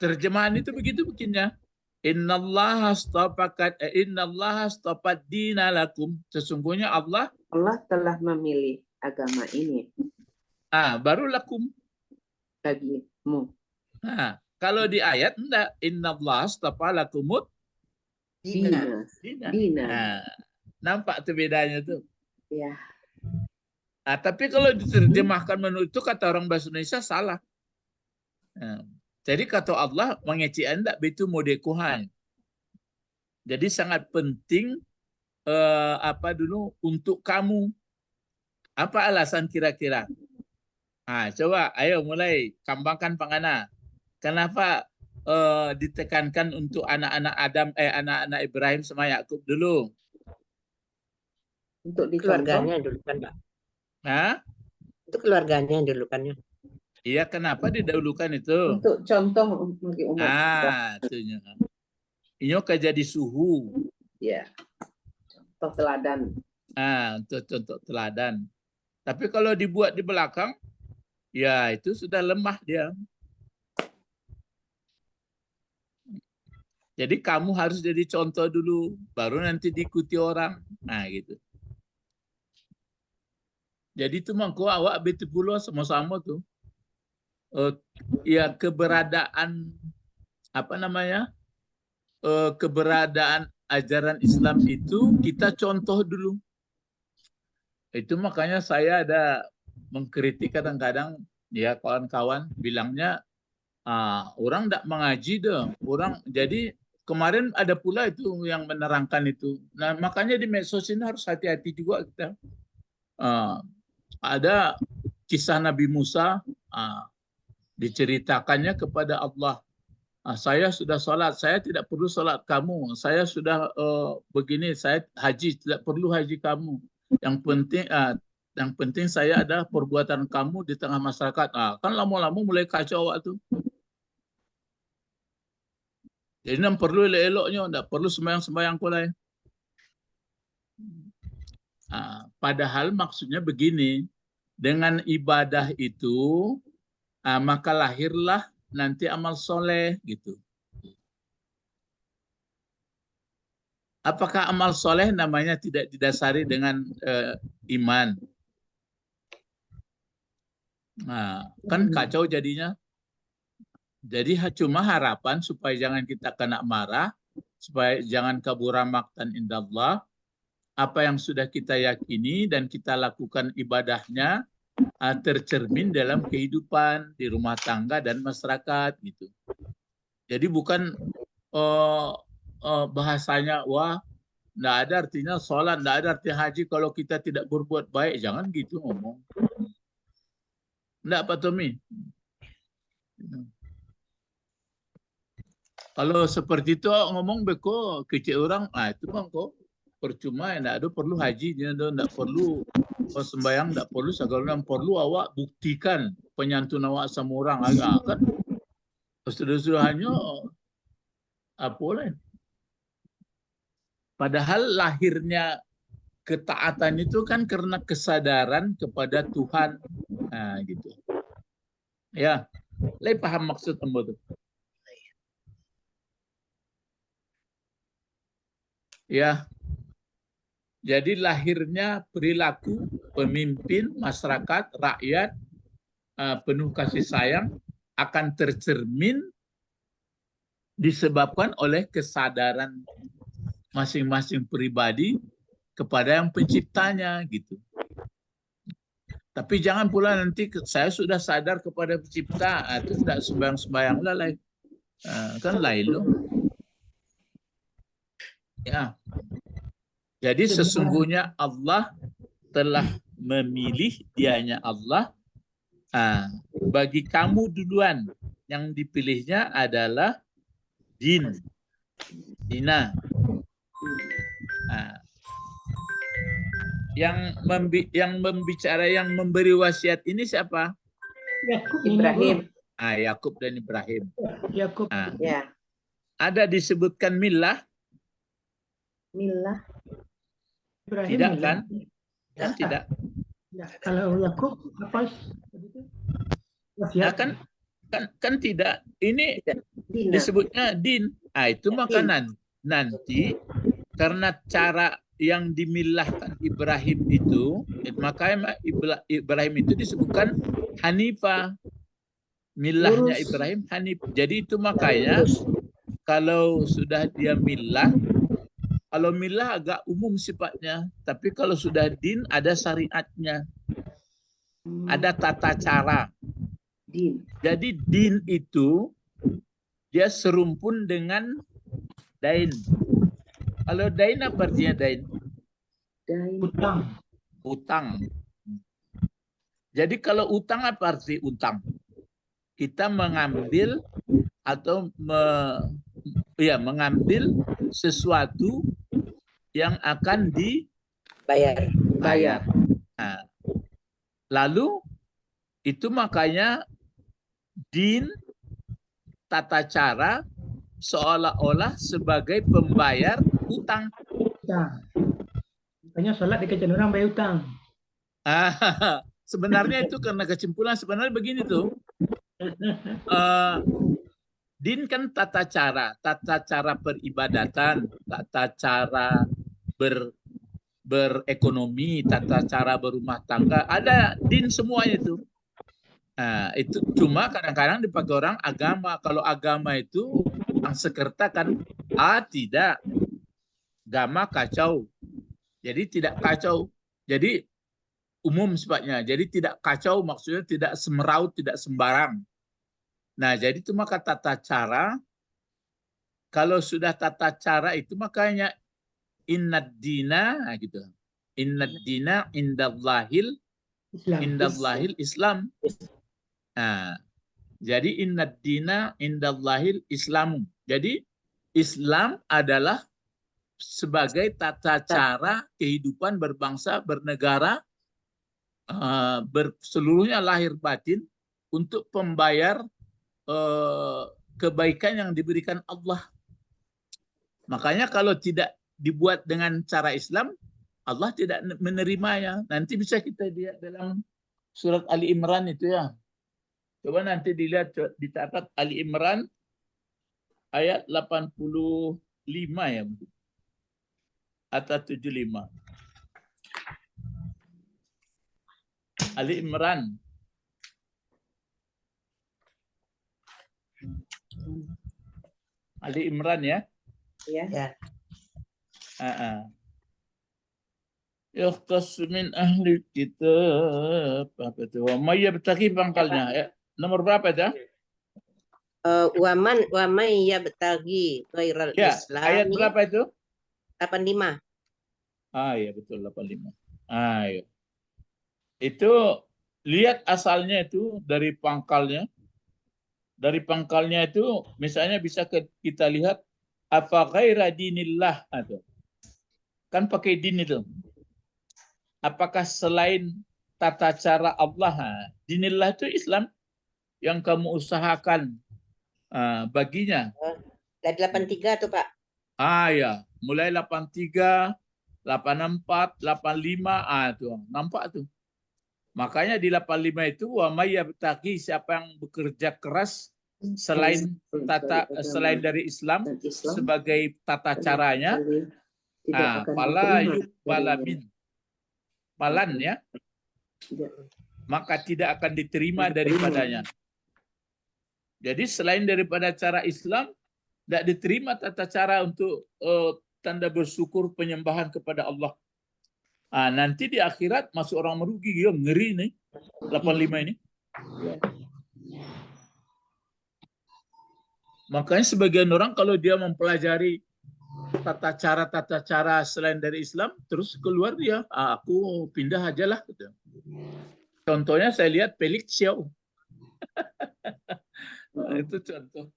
Speaker 1: Terjemahan itu begitu bikinnya. Innallaha astafa dina lakum. Sesungguhnya Allah
Speaker 2: telah memilih agama ini
Speaker 1: baru lakum.
Speaker 2: bagimu.
Speaker 1: Kalau di ayat enggak, innallaha astafa lakumut
Speaker 3: Dina.
Speaker 1: dina. Nampak tuh bedanya tuh.
Speaker 2: Ya.
Speaker 1: Tapi kalau diterjemahkan menurut itu kata orang bahasa Indonesia salah. Jadi kata Allah mengeci anda itu modekuhan. Jadi sangat penting untuk kamu. Apa alasan kira-kira? Coba ayo mulai kembangkan Pangana. Kenapa ditekankan untuk anak-anak anak-anak Ibrahim sama Yakub dulu?
Speaker 2: Untuk
Speaker 3: Keluarganya dulu kan, Pak. Itu keluarganya dulu kan ya.
Speaker 1: Iya, kenapa didahulukan itu?
Speaker 2: Untuk contoh bagi umat.
Speaker 1: Itunya. Ini jadi suhu.
Speaker 2: Ya. Contoh teladan.
Speaker 1: Untuk contoh teladan. Tapi kalau dibuat di belakang, ya itu sudah lemah dia. Jadi kamu harus jadi contoh dulu, baru nanti diikuti orang. Gitu. Jadi itu mangko awak betul pula sama-sama tuh. Ya keberadaan keberadaan ajaran Islam itu kita contoh dulu. Itu makanya saya ada mengkritik kadang-kadang ya kawan-kawan bilangnya orang tidak mengaji dong. Orang jadi kemarin ada pula itu yang menerangkan itu. Nah makanya di medsos ini harus hati-hati juga kita. Ada kisah Nabi Musa diceritakannya kepada Allah. Saya sudah sholat, saya tidak perlu sholat kamu. Saya sudah begini, saya haji, tidak perlu haji kamu. Yang penting saya ada perbuatan kamu di tengah masyarakat. Kan lama-lama mulai kacau waktu. Jadi tidak perlu elok-eloknya, tidak perlu sembahyang-sembahyang kulai. Padahal maksudnya begini, dengan ibadah itu maka lahirlah nanti amal soleh gitu. Apakah amal soleh namanya tidak didasari dengan iman? Kan kacau jadinya. Jadi cuma harapan supaya jangan kita kena marah, supaya jangan kabura maqtan indallah. Apa yang sudah kita yakini dan kita lakukan ibadahnya tercermin dalam kehidupan di rumah tangga dan masyarakat gitu. Jadi bukan bahasanya wah tidak ada artinya sholat, tidak ada artinya haji kalau kita tidak berbuat baik. Jangan gitu ngomong. Tidak Pak Tommy. Kalau seperti itu ngomong beko kecil orang, itu bang kok percuma tidak ada perlu haji, tidak perlu sembahyang, tidak perlu segala yang perlu awak buktikan penyantun awak sama orang kan sudah hanya apa lah. Padahal lahirnya ketaatan itu kan karena kesadaran kepada Tuhan. Nah, gitu. Ya, Lai paham maksud Ambo tuh. Ya, jadi lahirnya perilaku pemimpin, masyarakat, rakyat penuh kasih sayang akan tercermin disebabkan oleh kesadaran masing-masing pribadi kepada yang penciptanya gitu. Tapi jangan pula nanti saya sudah sadar kepada pencipta, itu tidak sembayang-sembayang lah, kan lain loh. Ya. Jadi sesungguhnya Allah telah memilih, dianya Allah. Bagi kamu duluan yang dipilihnya adalah dina. Yang membicara, yang memberi wasiat ini siapa?
Speaker 4: Yakub,
Speaker 2: Ibrahim.
Speaker 1: Yakub dan Ibrahim.
Speaker 4: Yakub.
Speaker 2: Ya.
Speaker 1: Ada disebutkan millah?
Speaker 2: Millah.
Speaker 4: Ibrahim
Speaker 1: Tidak
Speaker 4: millah.
Speaker 1: kan? Kan tidak.
Speaker 4: Ya, kalau Yakub apa?
Speaker 1: Nah, kan tidak. Ini
Speaker 2: Dina.
Speaker 1: disebutnya din. Itu makanan. Nanti karena cara yang dimillahkan Ibrahim itu, makanya Ibrahim itu disebutkan Hanifah. Millahnya Ibrahim Hanif. Jadi itu makanya kalau sudah dia millah, kalau millah agak umum sifatnya, tapi kalau sudah din ada syariatnya. Ada tata cara.
Speaker 2: Din.
Speaker 1: Jadi din itu dia serumpun dengan dain. Kalau dain apa artinya dain?
Speaker 4: Utang.
Speaker 1: Utang. Jadi kalau utang apa arti utang? Kita mengambil atau mengambil sesuatu yang akan dibayar. Nah, lalu itu makanya din, tata cara seolah-olah sebagai pembayar utang.
Speaker 4: Makanya sholat dikejar orang bayar utang.
Speaker 1: Sebenarnya itu karena kesimpulan sebenarnya begini tuh. Din kan tata cara peribadatan, tata cara berekonomi, tata cara berumah tangga, ada din semuanya itu. Itu cuma kadang-kadang dipakai orang agama. Kalau agama itu yang sekerta kan, tidak. Agama kacau. Jadi tidak kacau. Jadi umum sifatnya. Jadi tidak kacau maksudnya tidak semeraut, tidak sembarang. Nah, jadi itu maka tata cara. Kalau sudah tata cara itu makanya innad dina gitu. Innad dina indallahil Islam. Nah, jadi innad dina indallahil Islam. Jadi Islam adalah sebagai tata cara kehidupan berbangsa, bernegara, seluruhnya lahir batin untuk pembayar kebaikan yang diberikan Allah. Makanya kalau tidak dibuat dengan cara Islam, Allah tidak menerimanya. Nanti bisa kita lihat dalam surat Ali Imran itu ya. Coba nanti dilihat, dicatat Ali Imran ayat 85 ya. Atau 75. Ali Imran. Ali Imran ya.
Speaker 2: Ya.
Speaker 1: Yukhtas min ahli kitab. Apa itu? Wa may yabtaghi pangkalnya ya. Nomor berapa itu?
Speaker 3: Waman yabtaghi ghairal
Speaker 1: Ya,
Speaker 3: Islam.
Speaker 1: ayat berapa itu?
Speaker 3: 85.
Speaker 1: Ya betul 85. Ya. Itu lihat asalnya itu dari pangkalnya. Dari pangkalnya itu misalnya bisa kita lihat apa ghaira dinillah atau kan pakai din itu. Apakah selain tata cara Allah, dinillah itu Islam yang kamu usahakan baginya.
Speaker 3: Dari 83 tuh Pak.
Speaker 1: Ya, mulai 83 84, 85, tuh, nampak tuh. Makanya di 85 itu wa may yabtaqi, siapa yang bekerja keras selain dari Islam
Speaker 2: dan Islam
Speaker 1: sebagai tata caranya,
Speaker 2: tidak akan
Speaker 1: pala
Speaker 2: diterima
Speaker 1: yuqbala
Speaker 2: darinya.
Speaker 1: min, palan ya,
Speaker 2: Tidak
Speaker 1: maka tidak akan diterima daripadanya. Jadi selain daripada cara Islam, tidak diterima tata cara untuk tanda bersyukur penyembahan kepada Allah. Nanti di akhirat masuk orang merugi, ya, ngeri nih 85 ini.
Speaker 2: Ya.
Speaker 1: Makanya sebagian orang kalau dia mempelajari tata cara selain dari Islam, terus keluar dia, aku pindah aja lah. Gitu. Contohnya saya lihat Felix Xiao. Itu contoh.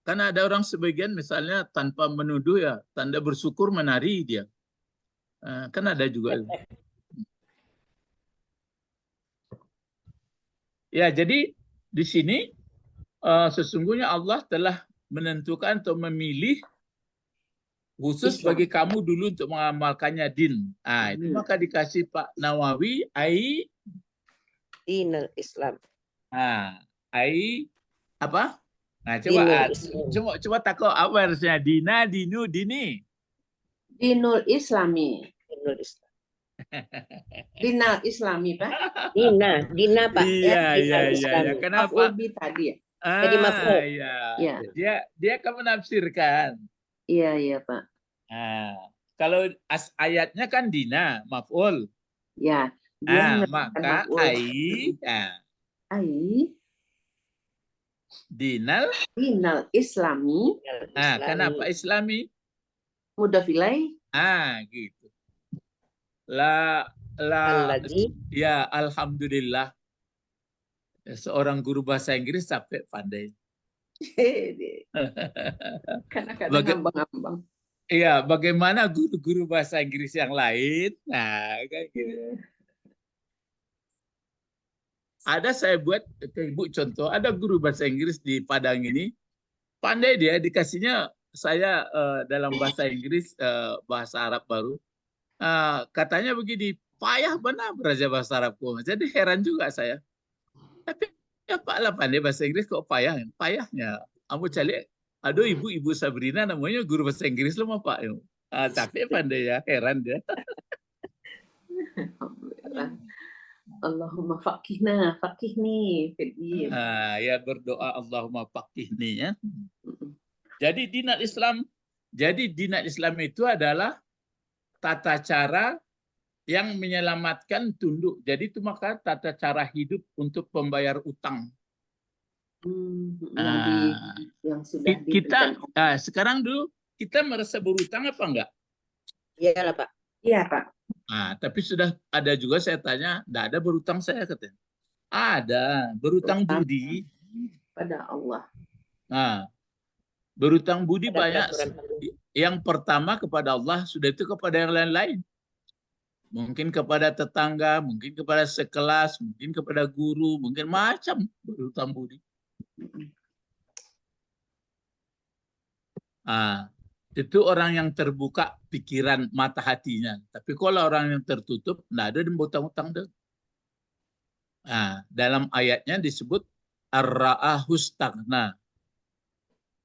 Speaker 1: Karena ada orang sebagian misalnya tanpa menuduh ya, tanda bersyukur menari dia. Kan ada juga. Ya, jadi di sini sesungguhnya Allah telah menentukan atau memilih khusus bagi kamu dulu untuk mengamalkannya din. Itu maka dikasih Pak Nawawi
Speaker 3: Dinul Islam.
Speaker 1: Ai apa? Nah, coba takut apa harusnya dina, dinu, dini.
Speaker 2: Dinul Islami.
Speaker 3: Dinul Islam.
Speaker 2: Dinal Islami, Pak.
Speaker 3: Dina Pak.
Speaker 1: Iya. Kenapa?
Speaker 2: Af'ul bi tadi ya.
Speaker 3: Jadi maf'ul.
Speaker 1: Iya. Dia akan menafsirkan.
Speaker 2: Iya, Pak.
Speaker 1: Kalau ayatnya kan dina, maf'ul.
Speaker 2: Ya.
Speaker 1: Maka ai dinal
Speaker 2: Islami.
Speaker 1: Kenapa Islami?
Speaker 2: Mudafilai.
Speaker 1: Gitu. Ya, alhamdulillah. Seorang guru bahasa Inggris sampai pandai.
Speaker 2: Kadang-kadang ngambang-ngambang.
Speaker 1: Iya, bagaimana guru-guru bahasa Inggris yang lain? Kayak gitu. Ada saya buat ke Ibu contoh, ada guru bahasa Inggris di Padang ini, pandai dia, dikasihnya saya dalam bahasa Inggris, bahasa Arab baru. Katanya begini, payah benar belajar bahasa Arabku. Jadi heran juga saya. Tapi apa lah pandai bahasa Inggris kok payah? Payahnya. Kamu cari, aduh Ibu Sabrina namanya guru bahasa Inggris loh Pak. Tapi pandai ya, heran dia.
Speaker 2: Alhamdulillah. Allahumma faqihni fiddin.
Speaker 1: Ya berdoa Allahumma faqihni ya. Jadi dinal Islam itu adalah tata cara yang menyelamatkan tunduk. Jadi itu maka tata cara hidup untuk pembayar utang.
Speaker 2: Yang sudah
Speaker 1: kita sekarang dulu kita merasa berutang apa enggak?
Speaker 3: Iya lah Pak.
Speaker 2: Iya Pak.
Speaker 1: Tapi sudah ada juga saya tanya, enggak ada berutang saya katanya. Ada, berutang budi
Speaker 2: pada Allah.
Speaker 1: Berutang budi banyak. Yang pertama kepada Allah, sudah itu kepada yang lain-lain. Mungkin kepada tetangga, mungkin kepada sekelas, mungkin kepada guru, mungkin macam berutang budi. Itu orang yang terbuka pikiran mata hatinya. Tapi kalau orang yang tertutup, tidak ada yang berutang-utang. Dalam ayatnya disebut ar-ra'ahustagna.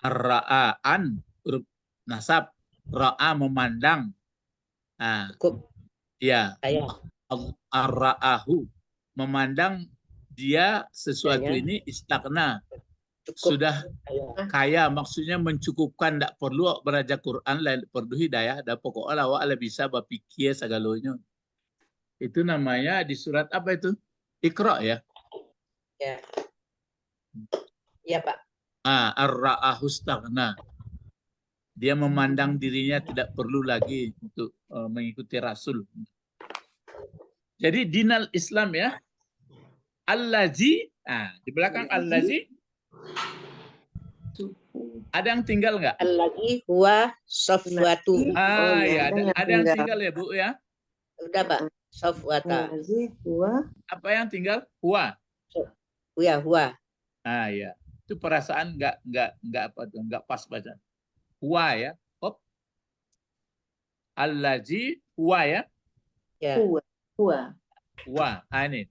Speaker 1: Ar-ra'aan nasab, ra'a memandang. Ya, ar-ra'ahu memandang dia sesuatu ini istagna. Sudah kaya, maksudnya mencukupkan, tidak perlu belajar Quran, perlu hidayah, dan pokoknya awak bisa berpikir segalanya. Itu namanya di surat apa itu? Iqra ya?
Speaker 3: Iya Pak.
Speaker 1: Ar-ra'ahustagna. Dia memandang dirinya tidak perlu lagi untuk mengikuti Rasul. Jadi dinal Islam ya. Allazi, di belakang allazi ada yang tinggal nggak?
Speaker 3: Allazi huwa safwatu.
Speaker 1: Ya, ada yang tinggal ya Bu ya?
Speaker 3: Udah Pak, safwata.
Speaker 1: Apa yang tinggal? Huwa.
Speaker 3: Huwa.
Speaker 1: Ya. Itu perasaan nggak apa tuh, nggak pas baca. Huwa ya. Hop. Allazi huwa ya.
Speaker 3: Ya.
Speaker 2: Huwa.
Speaker 1: Huwa. Ini.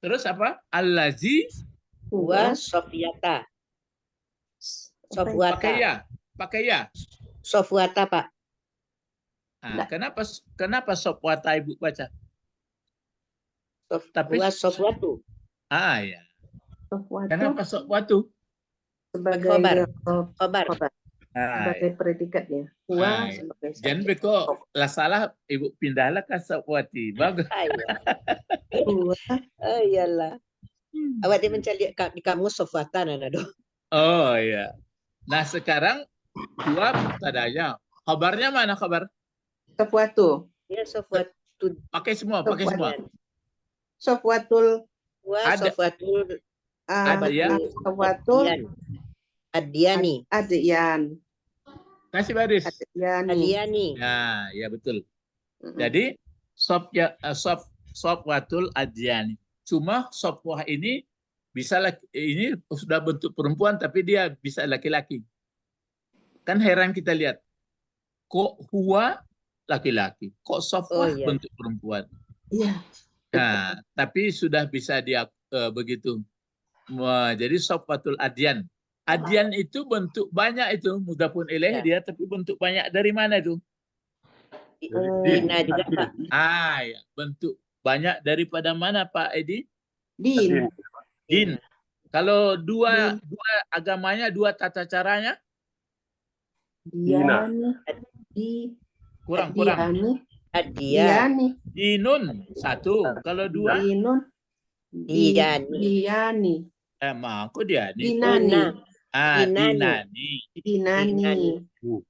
Speaker 1: Terus apa? Allazi
Speaker 3: Wa Sofyata. Sofwata.
Speaker 1: pakai ya.
Speaker 3: Sofwata, Pak.
Speaker 1: Nah, kenapa Sofwata Ibu baca? Tapi-
Speaker 3: Wa Sofwatu.
Speaker 1: Ya.
Speaker 2: Sofwatu
Speaker 1: Kenapa Sofwatu?
Speaker 2: sebagai
Speaker 3: Khobar.
Speaker 2: khobar,
Speaker 3: Khobar.
Speaker 2: sebagai predikatnya. Huwa
Speaker 1: ya.
Speaker 2: sebagai
Speaker 1: Jangan
Speaker 2: subjek.
Speaker 1: beko lah salah Ibu pindahlah ke Sofwati. Bagus.
Speaker 2: Huwa
Speaker 3: Oh iyalah. Awak dia mencari di kamus Sofwata nana do.
Speaker 1: Oh iya. Nah sekarang huwa mubtadanya. Kabarnya mana kabar?
Speaker 2: Sofwatu.
Speaker 3: Ya Sofwatu.
Speaker 1: Pakai semua, pakai semua.
Speaker 2: Sofwatul
Speaker 3: Wa
Speaker 1: Ada.
Speaker 3: Sofwatul
Speaker 1: Ada ya.
Speaker 2: Sofwatul
Speaker 3: Adiani.
Speaker 2: Adyan.
Speaker 1: Kasih baris.
Speaker 2: Adyani.
Speaker 3: Adiani.
Speaker 1: Nah, ya betul.
Speaker 2: Mm-mm.
Speaker 1: Jadi Sofwatul Adyani. Cuma Sofwah ini ini sudah bentuk perempuan tapi dia bisa laki-laki. Kan heran kita lihat. Kok huwa laki-laki, kok Sofwah
Speaker 3: Oh, iya.
Speaker 1: bentuk perempuan.
Speaker 2: Iya.
Speaker 1: Nah, tapi sudah bisa dia begitu. Jadi Sofwatul Adyan. Adyan itu bentuk banyak itu, mudhafun ilaih
Speaker 3: Ya.
Speaker 1: dia, tapi bentuk banyak dari mana itu?
Speaker 3: Dina juga, Pak.
Speaker 1: Ya, bentuk banyak daripada mana Pak Edi?
Speaker 2: Din.
Speaker 1: Din. Kalau dua agamanya, dua tata caranya
Speaker 2: Diani.
Speaker 1: kurang.
Speaker 2: Diani.
Speaker 3: Adia.
Speaker 2: Diani.
Speaker 1: Dinun satu. Kalau dua,
Speaker 2: Dinun.
Speaker 3: Diani.
Speaker 2: Diani.
Speaker 1: kok dia nih?
Speaker 2: Dinani.
Speaker 1: Dinani.
Speaker 2: Dinani.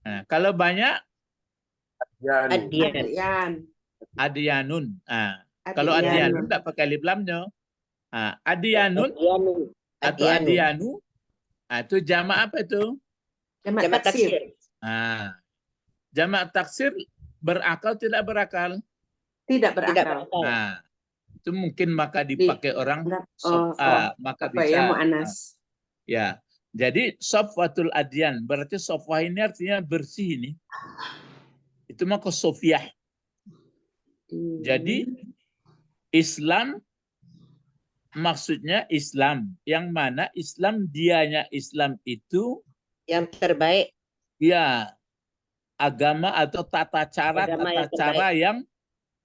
Speaker 1: Nah, kalau banyak
Speaker 3: Adian.
Speaker 2: Adyan.
Speaker 1: Adyanun. Kalau Adyanun tidak pakai alif lamnya. Adyanun atau
Speaker 3: Adianu.
Speaker 1: Adyanu, itu jamak apa itu?
Speaker 2: Jamak
Speaker 3: Jamak
Speaker 2: taksir.
Speaker 3: taksir.
Speaker 1: Jamak taksir berakal tidak berakal?
Speaker 2: Tidak
Speaker 3: Tidak
Speaker 2: berakal.
Speaker 3: berakal.
Speaker 1: Itu mungkin maka dipakai orang maka
Speaker 2: Apa
Speaker 1: bisa.
Speaker 2: ya, mu'anas.
Speaker 1: Ya. Jadi Sofwatul Adyan, berarti Sofwah ini artinya bersih ini. Itu maka Sofiyah. Jadi Islam maksudnya Islam. Yang mana Islam dianya Islam itu
Speaker 3: Yang terbaik.
Speaker 1: ya agama atau tata cara
Speaker 3: Agama yang
Speaker 1: yang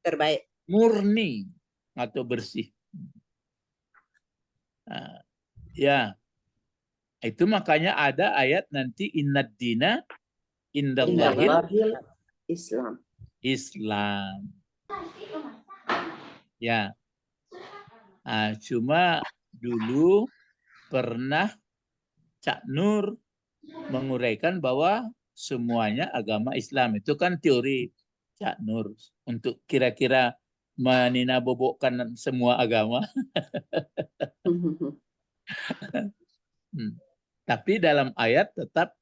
Speaker 3: Terbaik.
Speaker 1: murni atau bersih. Ya. Itu makanya ada ayat nanti innad dina indallahil
Speaker 2: Indallahil Islam.
Speaker 1: Islam. Ya. Cuma dulu pernah Cak Nur menguraikan bahwa semuanya agama Islam. Itu kan teori Cak Nur untuk kira-kira meninabobokkan semua agama. Tapi dalam ayat tetap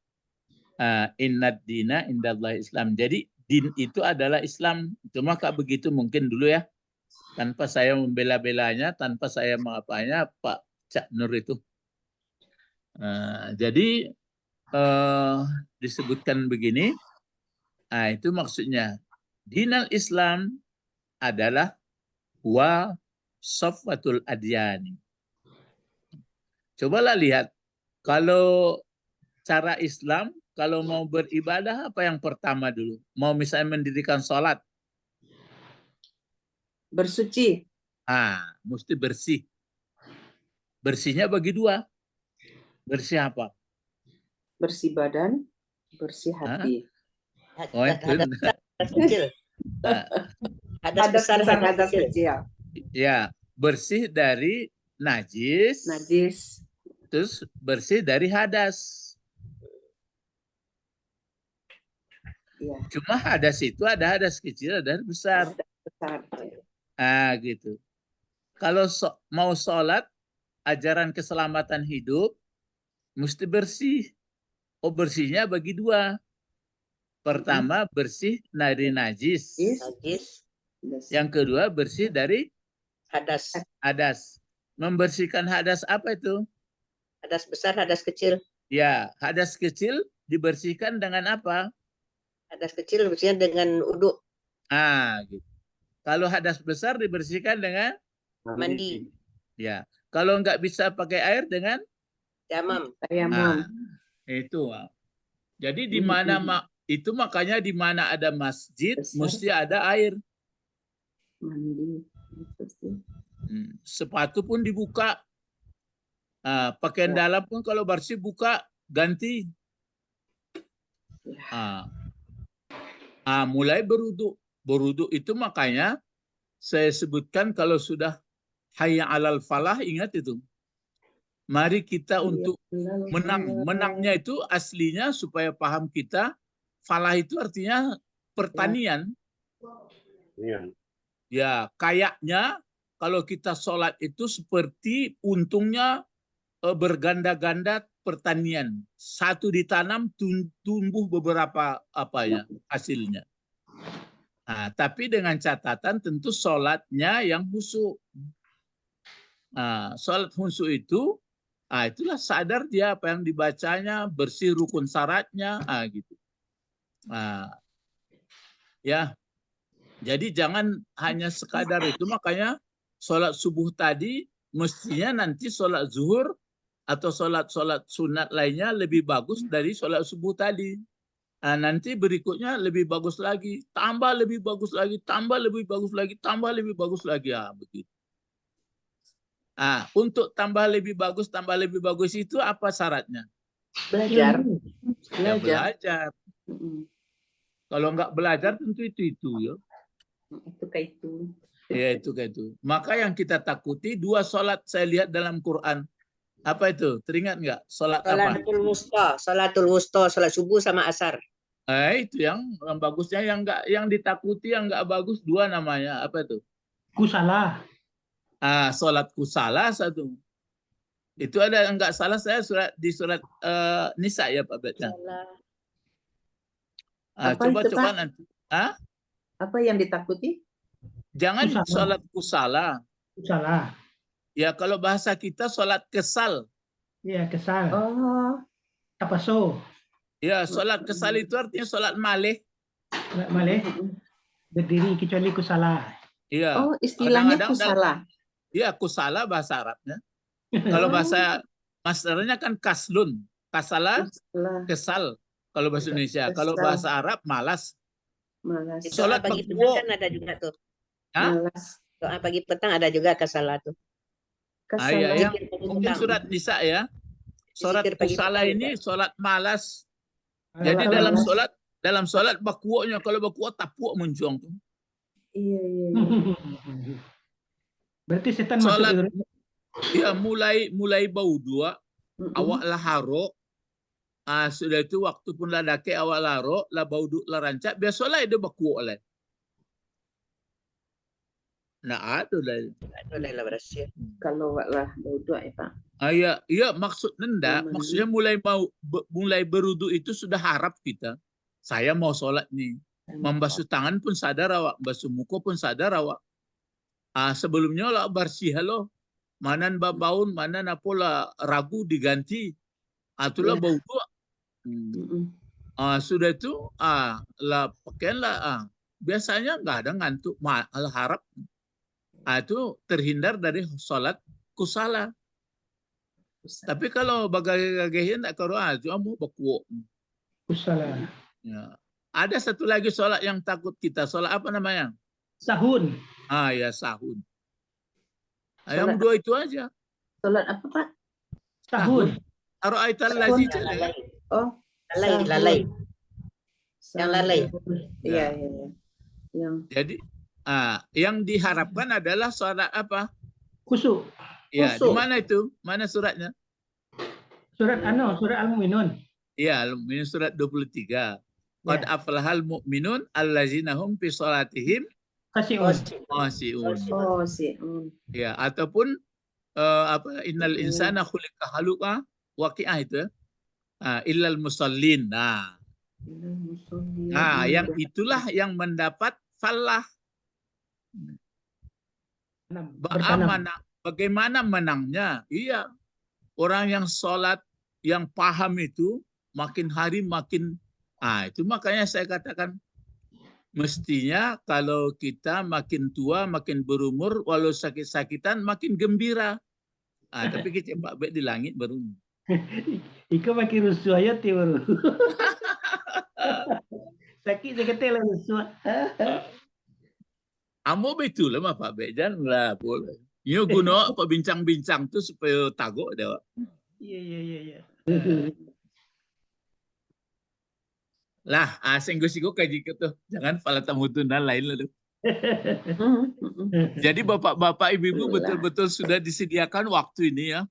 Speaker 1: innad dina indallah Islam. Jadi din itu adalah Islam. Cuma Kak begitu mungkin dulu ya. Tanpa saya membela-belanya, tanpa saya mengapanya Pak Cak Nur itu. Jadi disebutkan begini. Itu maksudnya dinal Islam adalah wa Sofwatul Adyani. Cobalah lihat kalau cara Islam kalau mau beribadah apa yang pertama dulu? Mau misalnya mendirikan sholat.
Speaker 2: Bersuci.
Speaker 1: Mesti bersih. Bersihnya bagi dua. Bersih apa?
Speaker 2: Bersih badan, bersih hati.
Speaker 3: Hadas kecil. Hadas besar, hadas kecil.
Speaker 1: Ya, bersih dari najis. Terus bersih dari hadas.
Speaker 2: Ya.
Speaker 1: Cuma hadas itu ada hadas kecil, ada hadas besar.
Speaker 2: Besar.
Speaker 1: Gitu. Kalau mau sholat, ajaran keselamatan hidup, mesti bersih. Bersihnya bagi dua. Pertama, bersih dari najis. Yang kedua, bersih dari hadas. Membersihkan hadas apa itu?
Speaker 3: Hadas besar, hadas kecil.
Speaker 1: Ya, hadas kecil dibersihkan dengan apa?
Speaker 3: Hadas kecil bersihkan dengan uduk.
Speaker 1: Gitu. Kalau hadas besar dibersihkan dengan
Speaker 3: Mandi.
Speaker 1: ya. Kalau nggak bisa pakai air dengan
Speaker 3: Jamam.
Speaker 2: Tayamum.
Speaker 1: itu. Jadi di mana itu makanya di mana ada masjid
Speaker 2: Besar.
Speaker 1: mesti ada air.
Speaker 2: Mandi. Itu sih.
Speaker 1: Sepatu pun dibuka. Pakaian
Speaker 2: Ya.
Speaker 1: dalam pun kalau bersih buka ganti. Mulai berwudu. Berwudu itu makanya saya sebutkan kalau sudah hayya 'alal falah, ingat itu. Mari kita untuk menang. Menangnya itu aslinya supaya paham kita, falah itu artinya pertanian.
Speaker 5: Iya.
Speaker 1: Ya, kayaknya kalau kita sholat itu seperti untungnya berganda-ganda pertanian. Satu ditanam tumbuh beberapa hasilnya. Tapi dengan catatan tentu sholatnya yang khusyuk. Sholat khusyuk itu itulah sadar dia apa yang dibacanya, bersih rukun syaratnya, gitu. Ya, jadi jangan hanya sekadar itu. Makanya sholat subuh tadi mestinya nanti sholat zuhur atau sholat sunat lainnya lebih bagus dari sholat subuh tadi. Nanti berikutnya lebih bagus lagi, tambah lebih bagus lagi, tambah lebih bagus lagi, tambah lebih bagus lagi, begitu. Untuk tambah lebih bagus itu apa syaratnya?
Speaker 2: Belajar.
Speaker 1: Ya, belajar. Kalau nggak belajar tentu itu ya.
Speaker 2: Itu kayak itu.
Speaker 1: Ya itu kayak itu. Maka yang kita takuti 2 sholat saya lihat dalam Quran. Apa itu? Teringat nggak? Sholat apa?
Speaker 3: Salatul wusta, sholat subuh sama asar.
Speaker 1: Itu yang bagusnya, yang ditakuti yang nggak bagus 2 namanya. Apa itu?
Speaker 4: Kusala.
Speaker 1: Sholat kusala satu. Itu ada nggak salah saya di surat Nisa ya Pak Betna. Coba nanti.
Speaker 2: Apa yang ditakuti?
Speaker 1: Jangan
Speaker 4: Kusala.
Speaker 1: sholat kusala.
Speaker 4: Kusala.
Speaker 1: Ya kalau bahasa kita sholat kesal.
Speaker 4: Iya, kesal.
Speaker 2: Oh,
Speaker 4: Tapaso.
Speaker 1: Ya sholat kesal itu artinya sholat malih.
Speaker 4: Malih. Berdiri kecuali kusala.
Speaker 1: Iya.
Speaker 2: oh istilahnya
Speaker 1: Kadang-kadang
Speaker 2: kusala.
Speaker 1: Iya, kusala bahasa Arabnya. Kalau bahasa masdarnya kan kaslun. Kasala,
Speaker 2: Kusala.
Speaker 1: kesal. Kalau bahasa Indonesia. Kalau
Speaker 2: Kesal.
Speaker 1: bahasa Arab, malas.
Speaker 2: Malas.
Speaker 1: Sholat
Speaker 3: Doa pagi
Speaker 1: bakwo.
Speaker 3: petang kan ada juga tuh.
Speaker 2: Malas.
Speaker 3: Doa pagi petang ada juga kasala tuh.
Speaker 2: Kesala.
Speaker 1: Yang
Speaker 3: Zikir pagi
Speaker 1: mungkin
Speaker 3: petang.
Speaker 1: surat Nisa ya. Sholat
Speaker 3: Zikir pagi
Speaker 1: kusala
Speaker 3: petang
Speaker 1: ini
Speaker 3: juga.
Speaker 1: sholat malas. Jadi
Speaker 2: Malas.
Speaker 1: dalam sholat bakwonya, kalau bakwo tapuk muncung tuh.
Speaker 2: Iya.
Speaker 4: Berarti setan
Speaker 1: Sholat.
Speaker 4: masuk itu.
Speaker 1: Ya mulai bau dua, awak laharo. Sudah itu waktu pun lah dake awak laro, lah bau duk lah rancak, biasalah itu bakwo oleh. Nah, ada lah.
Speaker 3: Ada lah bersih.
Speaker 2: Kalau lah berdua ya Pak.
Speaker 1: Iya, maksud nenda, maksudnya mulai berudu itu sudah harap kita. Saya mau sholat nih. Membasuh tangan pun sadar awak, basuh muka pun sadar awak. Sebelumnya lah bersih lo. Manan babaun, manan apalah ragu diganti. Itulah bau dua. Sudah itu lah pakaian lah. Biasanya nggak ada ngantuk, malah harap. Itu terhindar dari sholat kusala. Tapi kalau bagai-bagainya tak karo cuma mau bakwo.
Speaker 4: Kusala.
Speaker 1: Ya. Ada satu lagi sholat yang takut kita. Sholat apa namanya?
Speaker 4: Sahun.
Speaker 1: Ya sahun. Yang 2 itu aja.
Speaker 2: Sholat apa Pak?
Speaker 4: Sahun.
Speaker 1: Ara'aital ladzi
Speaker 2: Oh,
Speaker 3: Lalai. Yang lalai.
Speaker 2: Iya. Yang
Speaker 1: Jadi yang diharapkan adalah sholat apa?
Speaker 4: Khusyuk.
Speaker 1: Ya, di
Speaker 2: Khusyuk.
Speaker 1: mana itu? Mana suratnya?
Speaker 4: Surat Al-Mu'minun.
Speaker 1: Ya, Al-Mu'minun surat 23. Qad aflahal mu'minun allazina hum fi sholatihim
Speaker 4: Khasyi'un.
Speaker 1: khashi'un.
Speaker 2: oh si.
Speaker 1: Ya, ataupun innal insana khuliqa haluqa waqi'ah itu. Illal musallin. Yang itulah yang mendapat falah. Bagaimana menangnya? Iya. Orang yang sholat, yang paham itu, makin hari makin itu makanya saya katakan mestinya kalau kita makin tua, makin berumur, walau sakit-sakitan makin gembira. Tapi kita Pak Bek di langit baru.
Speaker 4: Iko makin rusuh aja baru. Sakit lah rusuh.
Speaker 1: Amo betul lah Pak Bek, janganlah boleh. Yo guna apa bincang-bincang tuh supaya tagok dia.
Speaker 4: Iya.
Speaker 1: Lah, senggo-senggo kaji tuh. Jangan pala tamu tunda lain lalu. Jadi bapak-bapak, ibu-ibu betul-betul sudah disediakan waktu ini ya.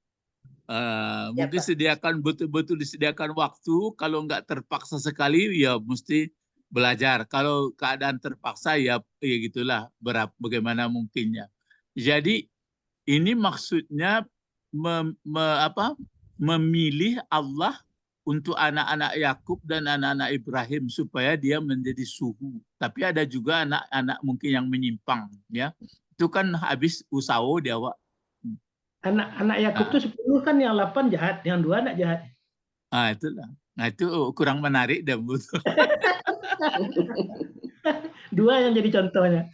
Speaker 1: Mungkin
Speaker 3: Pak.
Speaker 1: sediakan betul-betul disediakan waktu. Kalau nggak terpaksa sekali ya mesti belajar. Kalau keadaan terpaksa ya gitulah bagaimana mungkinnya. Jadi ini maksudnya memilih Allah untuk anak-anak Yakub dan anak-anak Ibrahim supaya dia menjadi suhu. Tapi ada juga anak-anak mungkin yang menyimpang ya. Itu kan habis usaha dia, Wak.
Speaker 4: Anak Yakub tuh 10 kan, yang 8 jahat, yang 2 anak jahat.
Speaker 1: Itulah. Nah itu kurang menarik dan betul.
Speaker 4: 2 yang jadi contohnya.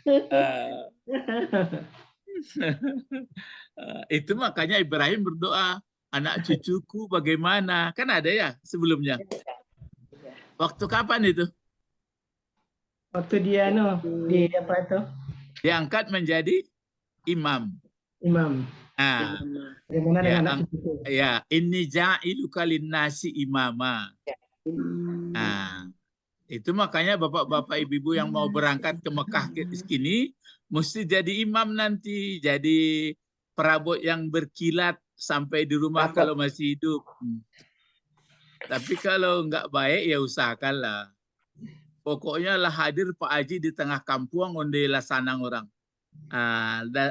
Speaker 1: Itu makanya Ibrahim berdoa, anak cucuku bagaimana? Kan ada ya sebelumnya. Waktu kapan itu?
Speaker 4: Waktu dia di apa itu?
Speaker 1: Diangkat menjadi imam.
Speaker 4: Bagaimana dengan anak cucuku?
Speaker 1: Ya, inni ja'iluka linnasi imama. Itu makanya bapak-bapak ibu-ibu yang mau berangkat ke Mekah sini mesti jadi imam nanti, jadi perabot yang berkilat sampai di rumah kalau masih hidup. Tapi kalau nggak baik ya usahakanlah. Pokoknya lah hadir Pak Haji di tengah kampung onde lah sanang orang.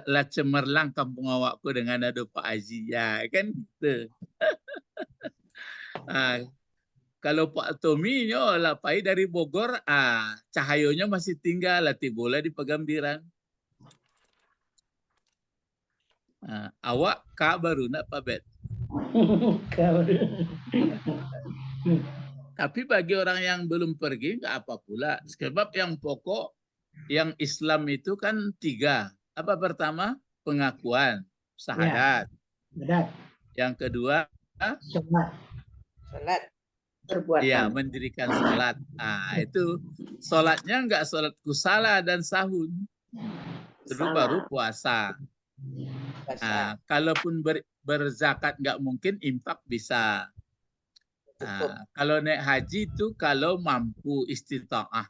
Speaker 1: Lah cemerlang kampung awakku dengan ada Pak Haji ya kan gitu. Kalau Pak Tommy lah pai dari Bogor, cahayonya masih tinggal, latih bola di Pegambiran. Awak kak baru nak Pak Bet. Tapi bagi orang yang belum pergi nggak apa pula. Sebab yang pokok yang Islam itu kan 3. Apa pertama? Pengakuan, syahadat. Yang kedua,
Speaker 3: Salat.
Speaker 2: Perbuatan.
Speaker 1: Iya, mendirikan sholat. Itu sholatnya nggak sholat kusala dan sahun. Itu baru puasa. Kalaupun berzakat nggak mungkin, infak bisa. Kalau naik haji itu kalau mampu istita'ah.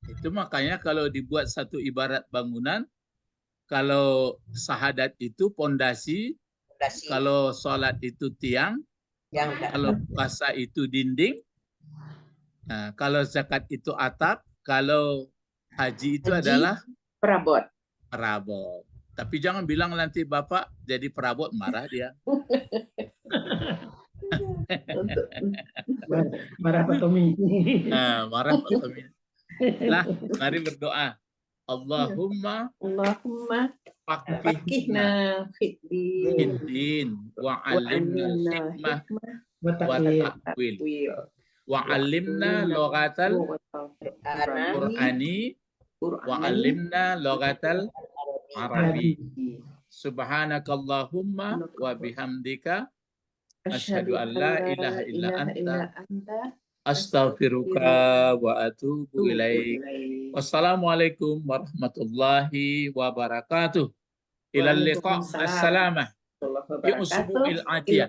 Speaker 1: Itu makanya kalau dibuat satu ibarat bangunan, kalau syahadat itu pondasi, kalau sholat itu tiang, kalau puasa itu dinding, kalau zakat itu atap, kalau haji itu adalah
Speaker 2: perabot.
Speaker 1: Tapi jangan bilang nanti Bapak jadi perabot, marah dia.
Speaker 4: Marah Pak Tommy.
Speaker 1: Marah Pak Tommy. Lah, mari berdoa. Allahumma
Speaker 2: Fakihna fiddin
Speaker 1: wa alimna hikmah wa ta'wil wa alimna lughatal Qur'ani wa alimna lughatal Arabi. Subhanakallahumma wa bihamdika asyhadu an la ilaha illa anta astaghfiruka wa atubu ilaik. Wassalamualaikum warahmatullahi wabarakatuh. Ilal liqa. Assalamah. Yu'usbu'il atiyah.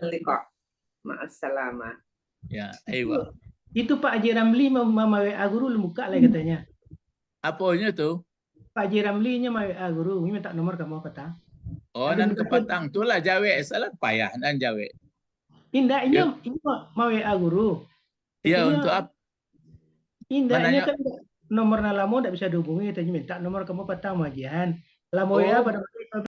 Speaker 2: Ma'assalamah.
Speaker 1: Ya, aywa.
Speaker 4: Itu Pak Haji Ramli mau WA guru buka lah katanya.
Speaker 1: Apanya tuh?
Speaker 4: Pak Haji Ramli-nya mau WA guru, ini minta nomor kamu kata.
Speaker 1: Oh, nan kepatang tuh lah jawe, salah payah nan jawe.
Speaker 4: Indah, ini mau WA guru.
Speaker 1: Iya, untuk apa?
Speaker 4: Indah, ini kan nomor nalamu tidak bisa dihubungi, tanya minta nomor kamu patang majian. Lamu WA pada